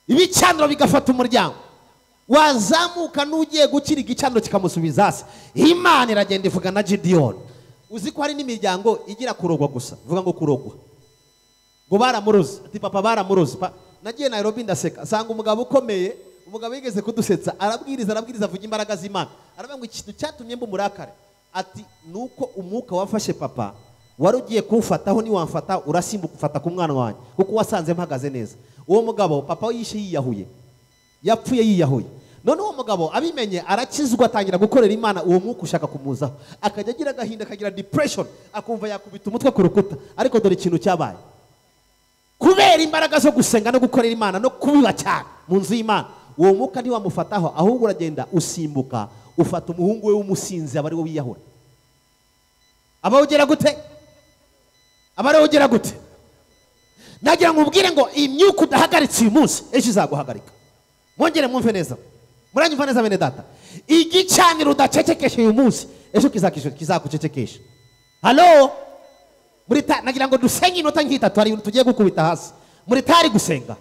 [SPEAKER 1] ibicaniro bigafata umuryango, wazamuka n'ugiye gukira igicaniro kikamusubiza hasi. Imana iragenda ivuga na Gideon. Uzi ko hari n'imiryango igira kurogwa gusa. Vuga ngo kurogwa. Ngo baramuroze, ati papa baramuroze. Nagiye Nairobi ndaseka, sanga umugabo ukomeye, umugabo yigeze kudusetsa, arabwiriza avuga imbaraga z'Imana. Aravuga ngo ikintu cyatumye mbu murakare, ati nuko umwuka wafashe papa wari ugiye kumfataho, ni wamfata urasimbuka ufata ku mwana wanjye, kuko wasanze mpagaze neza. Uwo mugabo papa yishe yiyahuye, yapfuye yiyahuye. None uwo mugabo abimenye arakizwa, atangira gukorera Imana. Uwo mwuka ushaka kumuzaho, akajya agira agahinda, akagira depression, akumva yakubita umutwe ku rukuta. Ariko dore ikintu cyabaye, kubera imbaraga zo gusenga no gukorera Imana no kubiba cyane mu nzu y'Imana, uwo mwuka ntiwamufataho, ahubwo uragenda usimbuka ufata umuhungu we w'umusinzi, abari we wiyahura. Abawugera gute? Abawugera gute? Nagira ngo ubwire ngo imyuka udahagaritse uyu munsi ejo izaguhagarika. Mwongere mwumve neza. Muranyumva neza bene data? Igicaniro udacecekesha uyu munsi ejo kizakucecekesha. Halo? Nagira ngo dusenge inota nk'itatu, hari tugiye gukubita hasi. Muri tari gusenga?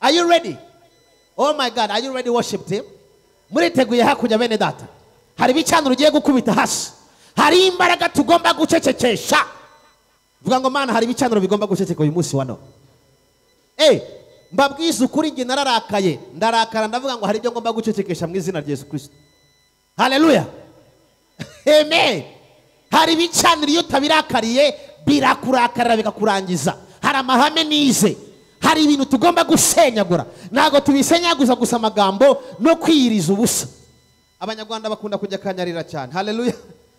[SPEAKER 1] Are you ready? Oh my God, are you ready worship team? Muriteguye hakurya bene data? Hari ibicaniro ugiye gukubita hasi, hari imbaraga tugomba gucecekesha. Vuga ngo Mana, hari ibicaniro bigomba guceceka uyu munsi wa none. Mbabwiza ukuri, nge nararakaye, ndarakara, ndavuga ngo hari ibyo ngomba gucecekesha mu izina rya Yesu Kristo. Haleluya. Amen. Hari ibicaniro iyo utabirakariye birakurakarira bikakurangiza. Hari amahame nize, hari ibintu tugomba gusenyagura. Ntago tubisenyaguza gusa amagambo no kwiyiriza ubusa. Abanyarwanda bakunda kujya kanyarira cyane. Haleluya.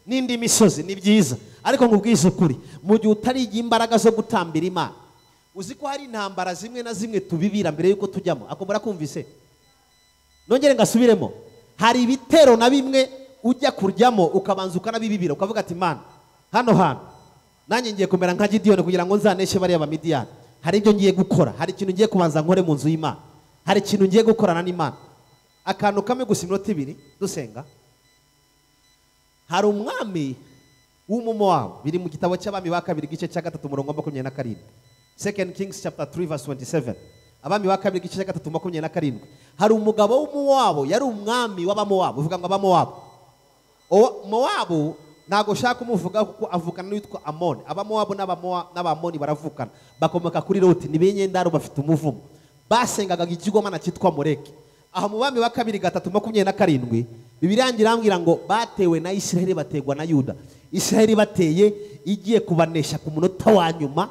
[SPEAKER 1] N'indi misozi ni byiza, ariko nkubwiza ukuri, mu gihe utarigiye imbaraga zo gutambira Imana, uzi ko hari intambara zimwe na zimwe tubibira mbere yuko tujyamo. Ako murakumvise? Nongere ngasubiremo. Hari ibitero na bimwe ujya kuryamo ukabanza ukanabibibira, ukavuga ati Mana, hano hantu nanjye ngiye kumera nka Gideon kugira ngo nzaneshe bariya bamidiyani. Hari ibyo ngiye gukora, hari ikintu ngiye kubanza nkore mu nzu y'Imana, hari ikintu ngiye gukorana n'Imana. Akantu kamwe gusa iminota 2 dusenga. Hari umwami w'Umumowabu, biri mu gitabo cy'abami ba kabiri gice cya 3 umurongo 27. 2 Kings chapter 3 verse 27. Abami ba kabiri gice cya 3 27. Hari umugabo w'Umumowabu, yari umwami w'Abamowabu. Uvuga ngo Abamowabu. Mowabu ntago shaka umuvuga kuko avukana n'uwitwa Amoni. Abamowabu n'Abamoni baravukana, bakomoka kuri Loti, ni benyendaro, bafite umuvumo. Basengaga ikigomana cyitwa Moleki. Aho mu bami ba kabiri 3:27 Bibiliya irambwira ngo batewe na Isiraheli bategwa na Yuda. Isiraheli bateye igiye kubanesha ku munota wa nyuma,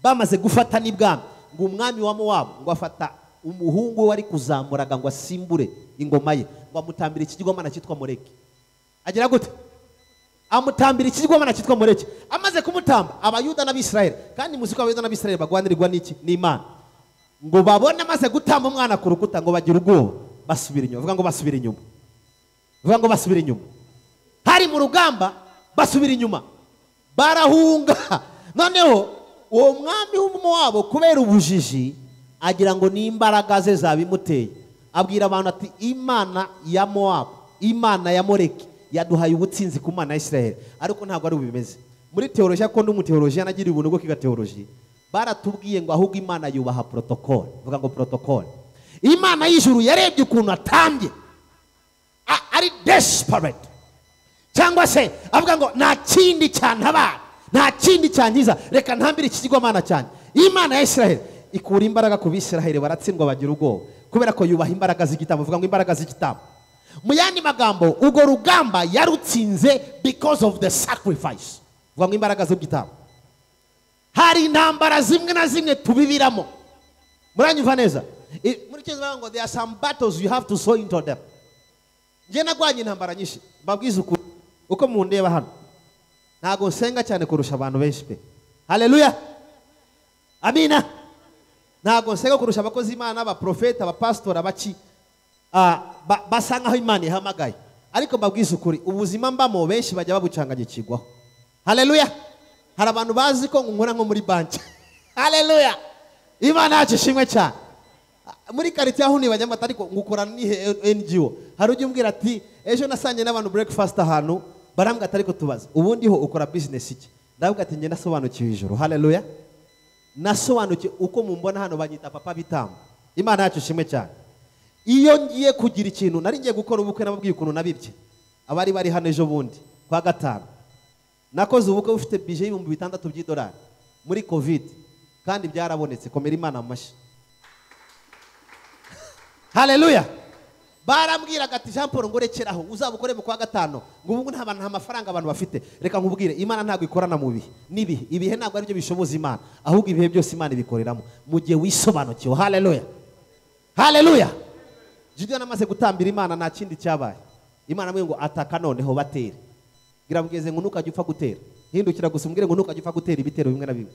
[SPEAKER 1] bamaze gufata n'ibwami, ngo umwami wa Mowabu ngo afata umuhungu we wari kuzamuraga ngo asimbure ingoma ye, ngo amutambira ikigirwamana cyitwa Moleki. Agira gute? Amutambira ikigirwamana cyitwa Moleki. Amaze kumutamba, abayuda n'abisirayeli, kandi muzi ko abayuda n'abisirayeli bagwanirwa n'iki? N'Imana. Ngo babone amaze gutamba umwana ku rukuta, ngo bagira ubwoba, basubira inyuma. Vuga ngo basubira inyuma. Vuga ngo basubira inyuma. Hari mu rugamba basubira inyuma, barahunga. Noneho uwo mwami w'Umumowabu kubera ubujiji agira ngo n'imbaraga ze zabimuteye, abwira abantu ati Imana ya Mowabu, Imana ya Moleki yaduhaye ubutsinzi ku Mana ya Isirayeli. Ariko ntabwo ari ubimeze. Muri teolojiya, ko ndi umuteolojiya nagiriye ubuntu bwo kwiga teolojiya, baratubwiye ngo ahubwo Imana yubaha protocol. Vuga ngo protocol. Imana y'ijuru yarebye ukuntu atambye ari desperate, cyangwa se avuga ngo nta kindi cyantabara, nta kindi cyangiza, reka ntambire iki kigirwamana cyane. Imana ya Isirayeli ikura imbaraga ku Bisirayeli, baratsindwa bagira ubwoba kubera ko yubaha imbaraga z'igitambo. Vuga ngo imbaraga z'igitambo. Mu yandi magambo, ubwo rugamba yarutsinze because of the sacrifice. Vuga ngo imbaraga z'igitambo. Hari intambara zimwe na zimwe tubibiramo, muranyumva neza? Muri cyo ngo there are some battles you have to sow into them. Nje nagwanye intambara nyinshi, mbabwiza uko mundeba hano, ntago nsenga cyane kurusha abantu benshi pe. Haleluya, amina. Ntago nsenga kurusha abakozi Imana, abaprofeta, abapastora, abaki basa nkaho Imana ihamagaye. Ariko mbabwiza ukuri, ubuzima mbamo benshi bajya babucanganyikirwaho. Haleluya. Hari abantu bazi ko nkora nko muri banki. Haleluya, Imana yacu ishimwe cyane. Muri quartier aho nibajyamba, ariko ngukorana ni NGO. Hari ujye umbwira ati ejo nasanye n'abantu breakfast ahantu, barambwa ati ariko tubaza ubundi ho ukora business iki? Ndavuga ati nge nasobanukiwe ijuru. Haleluya, nasobanukiwe uko mumbona hano banyita papa bitambo. Imana yacu ishimwe cyane. Iyo ngiye kugira ikintu, nari ngiye gukora ubukwe, nababwiye ukuntu nabibye. Abari bari hano ejo bundi kwa gatanu, nakoze ubukwe bufite budget y'ibihumbi 6 by'idolari muri covid, kandi byarabonetse. Komera Imana amashyi. Haleluya. Barambwiraga ati Jean Paul ngo rekeraho uzabukore mu kwa gatanu, ngo ubu nta mafaranga abantu bafite. Reka nkubwire, Imana ntabwo ikorana mu bihe n'ibihe. Ibihe ntabwo ari byo bishoboza Imana, ahubwo ibihe byose Imana ibikoreramo mu gihe wisobanukiwe. Haleluya, haleluya. Gideon amaze gutambira Imana, nta kindi cyabaye. Imana amwe ngo ataka noneho batere. Gira mugeze ngo ntukajye upfa gutera, hindukira gusa umbwire ngo ntukajye upfa gutera ibitero bimwe na bimwe.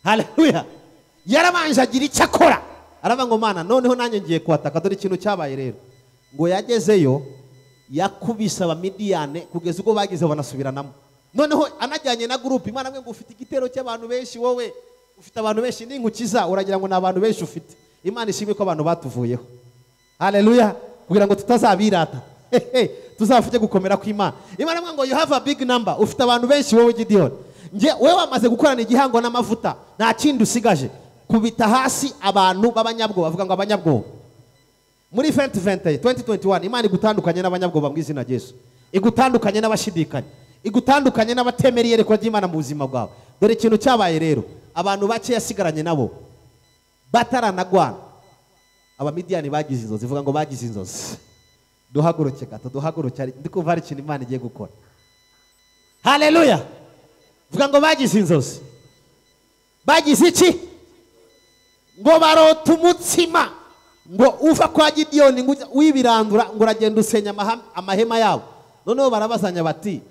[SPEAKER 1] Haleluya. Yarabanje agira icyo akora, aravuga ngo Mana noneho nanjye ngiye kwataka. Dore ikintu cyabaye rero, ngo yagezeyo yakubise Abamidiyane kugeza ubwo bagize banasubiranamo. Noneho anajyanye na group. Imana amwe ngo ufite igitero cy'abantu benshi, wowe ufite abantu benshi, n'inkukiza uragira ngo n'abantu benshi ufite. Imana ishimwe ko abantu batuvuyeho. Haleluya, kugira ngo tutazabirata, tuzavuge gukomera kw'Imana. Imana amwe ngo you have a big number, ufite abantu benshi wowe Gideon. Nje wewe wamaze gukorana igihango n'amavuta, nta kindi usigaje, kubita hasi abantu b'abanyabwoba. Bavuga ngo abanyabwoba. Muri 2021 Imana igutandukanye n'abanyabwoba mu izina rya Yesu, igutandukanye n'abashidikanya, igutandukanye n'abatemera iyerekwa ry'Imana mu buzima bwawe. Dore ikintu cyabaye rero, abantu bake yasigaranye nabo bataranagwana. Abamidiyani bagize inzozi. Vuga ngo bagize inzozi. Duhaguruke gato, duhaguruke, ndikumva hari ikintu Imana igiye gukora. Haleluya. Vuga ngo bagize inzozi. Bagize iki? Ngo barota umutsima, ngo uva kwa Gideon ngo wibirandura, ngo uragenda usenya amahema yabo. Noneho barabazanya bati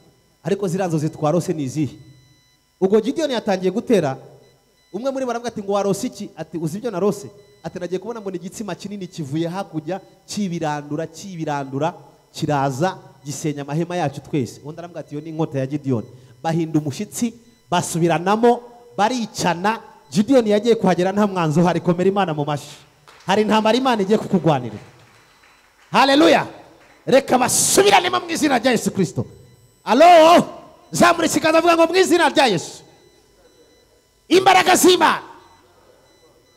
[SPEAKER 1] ariko ziriya nzozi twarose ni izihe? Ubwo Gideon yatangiye gutera. Umwe muri baravuga ati ngo warose iki? Ati uzi ibyo narose? Ati nagiye kubona mbona igitsima kinini kivuye hakujya kibirandura kiraza gisenya amahema yacu twese. Undi aravuga ati yo ni inkota ya Gideon. Bahinda umushitsi, basubiranamo, baricana. Gideon yagiye kuhagera nta mwanzo hari. Komera Imana mu mashi. Hari intambara Imana igiye kukugwanirira. Haleluya. Reka basubiranemo mu izina rya Yesu Kristo. Alo, zamura ikiganza avuga ngo mu izina rya Yesu, imbaraga z'Imana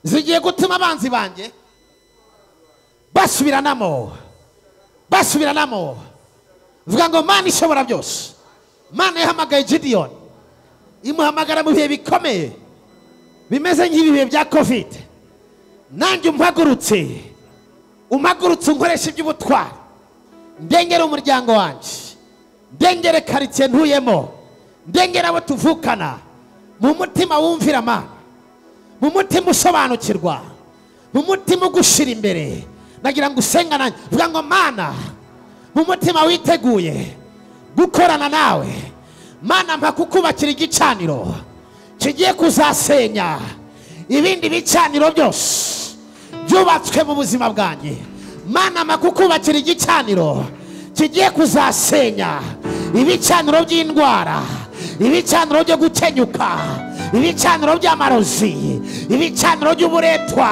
[SPEAKER 1] zigiye gutuma abanzi banjye basubiranamo. Vuga ngo Mana ishobora byose, Mana yahamagaye Gideon, imuhamagara mu bihe bikomeye bimeze nk'ibihe bya covid. Nanjye umpagurutse unkoresha iby'ubutwari, ndengera umuryango wanjye, ndengere quartier ntuyemo, ndengera abo tuvukana, mu mutima wumvira Mana. mu mutima usobanukirwa, mu mutima ugushira imbere, nagira ngo usenga nanjye vuga ngo Mana, mu mutima witeguye gukorana nawe, Mana mpa kukubakira igicaniro kigiye kuzasenya ibindi bicaniro byose byubatswe mu buzima bwanjye. Mana mpa kukubakira igicaniro kigiye kuzasenya ibicaniro by'indwara, ibicaniro byo gukenyuka, ibicaniro by'amarozi, ibicaniro by'uburetwa,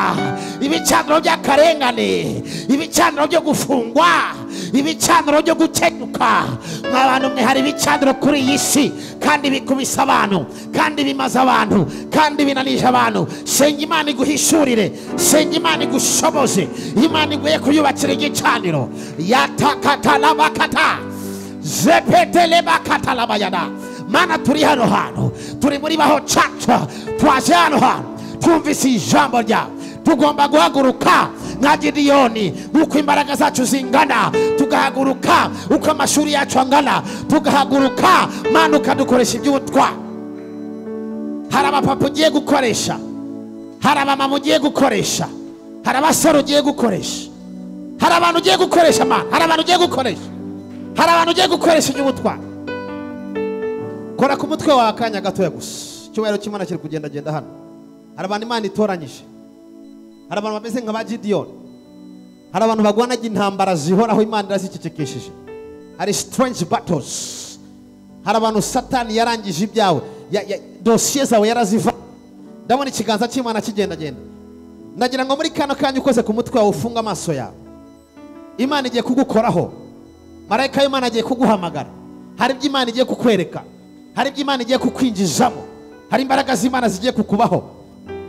[SPEAKER 1] ibicaniro by'akarengane, ibicaniro byo gufungwa, ibicaniro byo gukenyuka. Mw'abantu mwe hari ibicaniro kuri iyi si kandi bikubisa abantu, kandi bimaze abantu, kandi binanije abantu. Senga Imana iguhishurire, senga Imana igushoboze, Imana iguye kuyubakira igicaniro. Yatakatalabakata zepetelebakatalabayada. Mana turi hano hantu, turi muri Baho Church, twaje hano hantu twumvise ijambo ryawe. Tugomba guhaguruka nka Gideyoni, uko imbaraga zacu zingana, tugahaguruka uko amashuri yacu angana, tugahaguruka Mana ukadukoresha iby'ubutwa. Hari abapapa ugiye gukoresha, hari abamama ugiye gukoresha, hari abasore ugiye gukoresha, hari abantu ugiye gukoresha Mana, hari abantu ugiye gukoresha, hari abantu ugiye gukoresha iby'ubutwa. Kora ku mutwe wawe akanya gatoya gusa, icyubahiro cy'Imana kiri kugendagenda hano. Hari abantu Imana itoranyije, hari abantu bameze nka ba Gideyoni, hari abantu bagwanaga intambara zihoraho Imana irazicecekesheje. Hari strange battles, hari abantu Satani yarangije ibyawe, dosiye zawe yaraziva. Ndabona ikiganza cy'Imana kigendagenda. Ndagira ngo muri kano kanya ukoze ku mutwe wawe ufunga amaso yawe, Imana igiye kugukoraho, marayika w'Imana agiye kuguhamagara. Hari ibyo Imana igiye kukwereka, hari ibyo Imana igiye kukwinjizamo, hari imbaraga z'Imana zigiye kukubaho.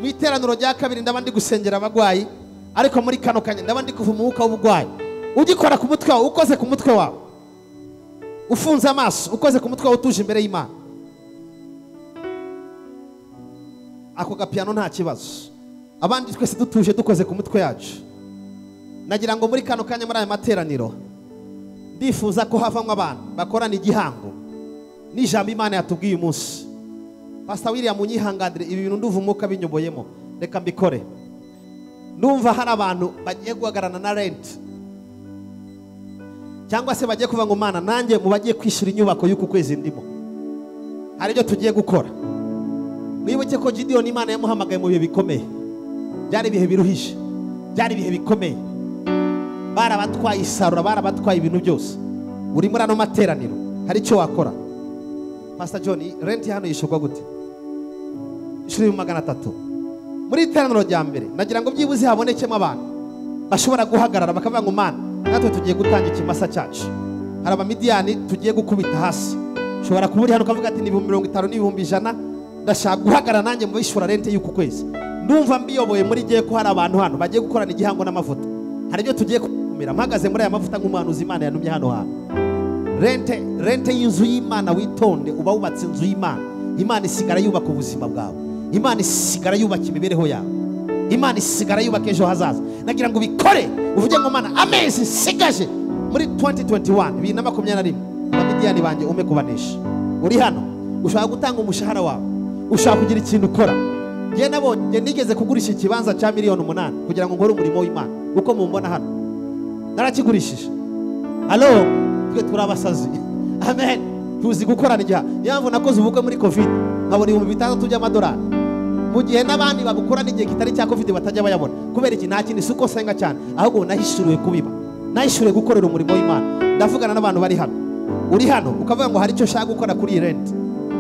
[SPEAKER 1] Mu iteraniro rya kabiri ndaba ndi gusengera abagwayi, ariko muri kano kanya ndaba ndi kuva umwuka w'ubugwayi. Ugikora ku mutwe wawe, ukoze ku mutwe wawe, ufunze amaso, ukoze ku mutwe wawe utuje imbere y'Imana. Ako gapiano nta kibazo, abandi twese dutuje dukoze ku mutwe yacu. Nagira ngo muri kano kanya muri aya materaniro ndifuza ko havamo abantu bakorana igihango n'ijambo Imana yatubwiye umunsi. Pastor William munyihangadire, ibi bintu nduva umwuka binyoboyemo, reka mbikore. Ndumva hari abantu bagiye guhagarana na rent, cyangwa se bagiye kuvuga ngo Mana nanjye mu bagiye kwishyura inyubako y'uku kwezi ndimo. Hari ibyo tugiye gukora. Mwibuke ko Gideyoni Imana yamuhamagaye mu bihe bikomeye, byari ibihe biruhije, byari ibihe bikomeye. Barabatwaye isarura, barabatwaye ibintu byose. Uri muri ano materaniro, hari icyo wakora. Pastor John, rent hano yishurwa gute? Ishuri 300. Muri iteraniro rya mbere nagira ngo byibuze habonekemo abantu bashobora guhagarara bakavuga ngo Mana natwe tugiye gutanga ikimasa cyacu. Hari abamidiyani tugiye gukubita hasi. Ushobora kuba uri hano ukavuga ati ni 50 n'ibihumbi 100, ndashaka guhagarara nanjye mu bishura rent y'uku kwezi. Ndumva mbiyoboye muri giye ko hari abantu hano bagiye gukorana igihango n'amavuta. Hari ibyo tugiye kumira, mpagaze muri aya mavuta nk'umuhanuzi Imana yanumye hano hantu. Rente y'inzu y'Imana, witonde, uba wubatse inzu y'Imana. Imana isigara yubaka ubuzima bwawe, Imana isigara yubaka imibereho yawe, Imana isigara yubaka ejo hazaza. Nagira ngo bikore, uvuge ngo Mana amezi sigaje muri 2021 2021 abamidiyani banjye ume kubanesha. Uri hano ushaka gutanga umushahara wawe, ushaka kugira ikintu ukora. Ngiye nabonye nigeze kugurisha ikibanza cya 8 miliyoni kugira ngo nkore umurimo w'Imana. Uko mumbona hano narakigurishije. Halo, twe turabasazi. Amen. Tuzi gukorana igihe. Yamvu nakoze ubukwe muri Covid, nkabona 6,000 by'amadolari. Mu gihe n'abandi babukorana igihe kitari cya Covid batajya bayabona. Kubera iki nta kintu suko senga cyane, ahubwo nahishuriwe kubiba, nahishuriwe gukorera umurimo w'Imana. Ndavugana n'abantu bari hano. Uri hano ukavuga ngo hari icyo ushaka gukora kuri rent,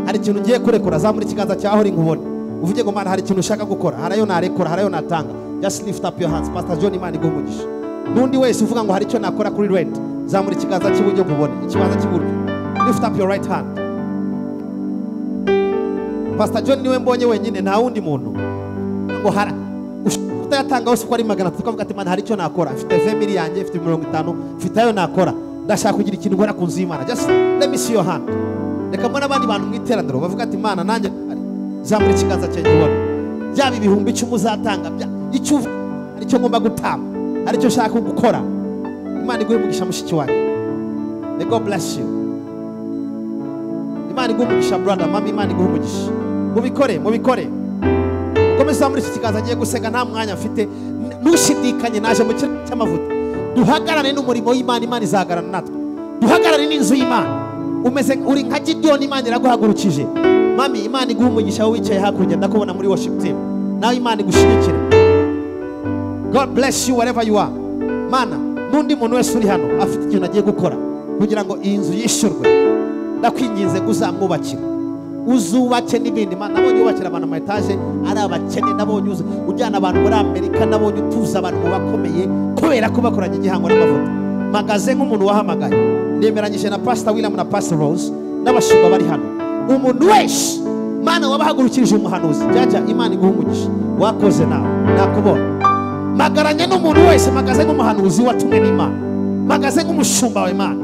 [SPEAKER 1] hari ikintu ugiye kurekura, zamura ikiganza cyaho uri nkubone, uvuge ngo Mana hari ikintu ushaka gukora, harayo narekura, harayo natanga. Just lift up your hands. Pastor John Imana igumugisha. Nundi wese uvuga ngo hari icyo nakora kuri rent, zamura ikiganza cy'iburyo nkubone, ikiganza cy'iburyo. Lift up your right hand. Pastor John niwe mbonye wenyine, nta wundi muntu. Ngo hara utayatanga hose uko ari 300, tukavuga ati Mana hari icyo nakora, mfite family yanjye, mfite 50, mfite ayo nakora, ndashaka kugira ikintu nkora ku nzu y'Imana. Just let me see your hand. Reka mbona abandi bantu mu iteraniro bavuga ati Mana nanjye zamura ikiganza cyanjye nkubone. Byaba ibihumbi 10 uzatanga, icyo hari icyo ngomba gutamba, hari icyo ushaka gukora. Imana iguhe umugisha mushiki wanjye. May God bless you. Imana iguhe umugisha brother, mama, Imana iguhe umugisha. Mubikore, mubikore. komeza muri iki kiganza agiye gusenga nta mwanya mfite, ntushidikanye naje mu kirere cy'amavuta. Duhagarare n'umurimo w'Imana, Imana izahagarana natwe. Duhagarare n'inzu y'Imana. Umeze uri nka Gideon, Imana iraguhagurukije. Mami, Imana iguha umugisha wowe wicaye hakurya, ndakubona muri worship team. Nawe Imana igushyigikire. God bless you wherever you are. Mana, n'undi muntu wese uri hano afite ikintu agiye gukora kugira ngo iyi nzu yishyurwe, ndakwinginze kuzamwubakira, uzubake n'ibindi. Mana, nabonye ubakira abantu ama etage ari abakene, nabonye ujyana abantu muri Amerika, nabonye utuza abantu mu bakomeye kubera ko bakoranye igihango n'amavuta. Magaze nk'umuntu wahamagaye, nemeranyije na Pastor William na Pastor Rose n'abashumba bari hano. Umuntu wese Mana wabahagurukirije umuhanuzi, jaja Imana iguha umugisha, wakoze nawe nakubona. Magaranye n'umuntu wese, magaze nk'umuhanuzi watumwe n'Imana, magaze nk'umushumba wa Imana.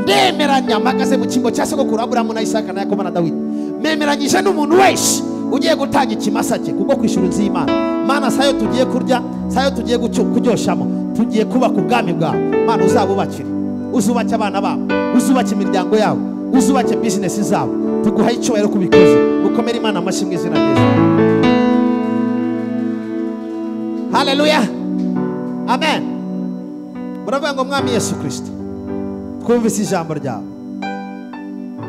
[SPEAKER 1] Ndemeranya magaze mu kimbo cya sogokuru Aburahamu na Isaka na Yakobo na Dawidi. Memeranyije n'umuntu wese ugiye gutanga ikimasa cye kubwo kwishura inzu y'Imana. Mana, sayo tugiye kurya, sayo tugiye kuryoshamo, tugiye kubaka ubwami bwawe. Mana, uzabubakire, uzubake abana babo, uzubake imiryango yabo, uzubake business zabo. Tuguhaye icyubahiro kubikoze. Ukomere Imana amashyi mu izina rya Yesu. Haleluya, amen. Muravuga ngo Mwami Yesu Kristo, twumvise ijambo ryawe,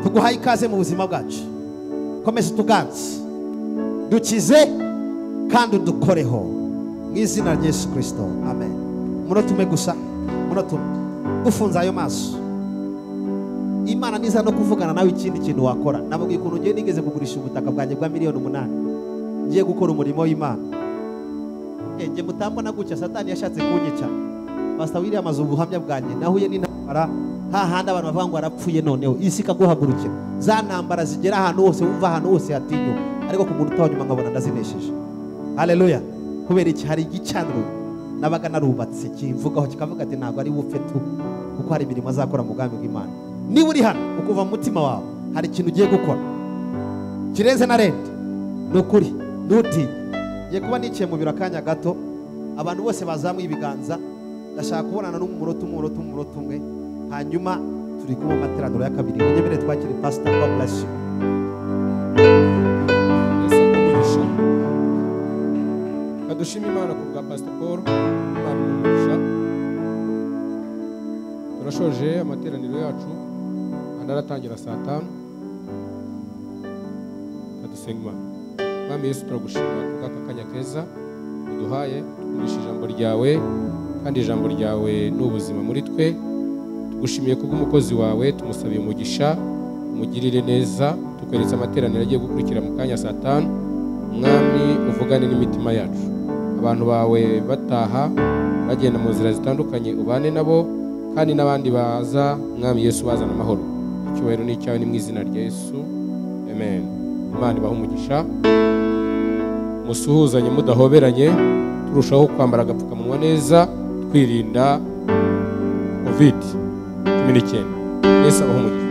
[SPEAKER 1] tuguhaye ikaze mu buzima bwacu. Komeza utuganze, dukize kandi udukoreho mu izina rya Yesu Kristo, amen. Munotume gusa, munotume ufunze ayo maso. Imana niza no kuvugana nawe ikindi kintu wakora. Nababwiye ukuntu ngiye nigeze kugurisha ubutaka bwanjye bwa miliyoni 8, ngiye gukora umurimo w'Imana. Nge mutambona gutya Satani yashatse kunyica. Pastor William amaze ubuhamya bwanjye, nahuye n'intambara hahandi abantu bavuga ngo arapfuye, noneho isi ikaguhagurukira. Za ntambara zigera ahantu hose, wumva ahantu hose hatinyo, ariko ku muntu utanyuma nkabona ndazinesheje. Haleluya. Kubera iki? Hari igicaniro nabaga narubatse kimvugaho kikavuga ati ntabwo ari bupfe tu, kuko hari imirimo azakora mu bwami bw'Imana. Niba uri hano ukuva mu mutima wawe hari ikintu ugiye gukora kirenze na rente, ni ukuri ntutinye. Ngiye kuba niciye mu biro akanya gato, abantu bose bazamuye ibiganza, ndashaka kubonana n'umunota umwe, hanyuma turi kumwe mu materaniro ya kabiri. Munyemere twakire Pastor. God bless you.
[SPEAKER 2] Kadushima Imana ku bwa Pastor Paul, Imana umugisha. Turashoje amateraniro yacu, andaratangira saa 5. Kadusenga. Mwami Yesu, turagushima kubw'aka kanya keza uduhaye, tukurisha ijambo ryawe, kandi ijambo ryawe ni ubuzima muri twe. Tugushimiye kubw'umukozi wawe, tumusabiye umugisha, umugirire neza. Tukweretse amateraniro agiye gukurikira mu kanya saa 5. Mwami, uvugane n'imitima yacu. Abantu bawe bataha bagenda mu nzira zitandukanye, ubane nabo, kandi n'abandi baza Mwami Yesu bazana amahoro. Icyubahiro ni icyawe, ni mu izina rya Yesu, amen. Imana ibahe umugisha, musuhuzanye mudahoberanye, turushaho kwambara agapfukamunwa neza, twirinda COVID-19. Yesu abahe umugisha.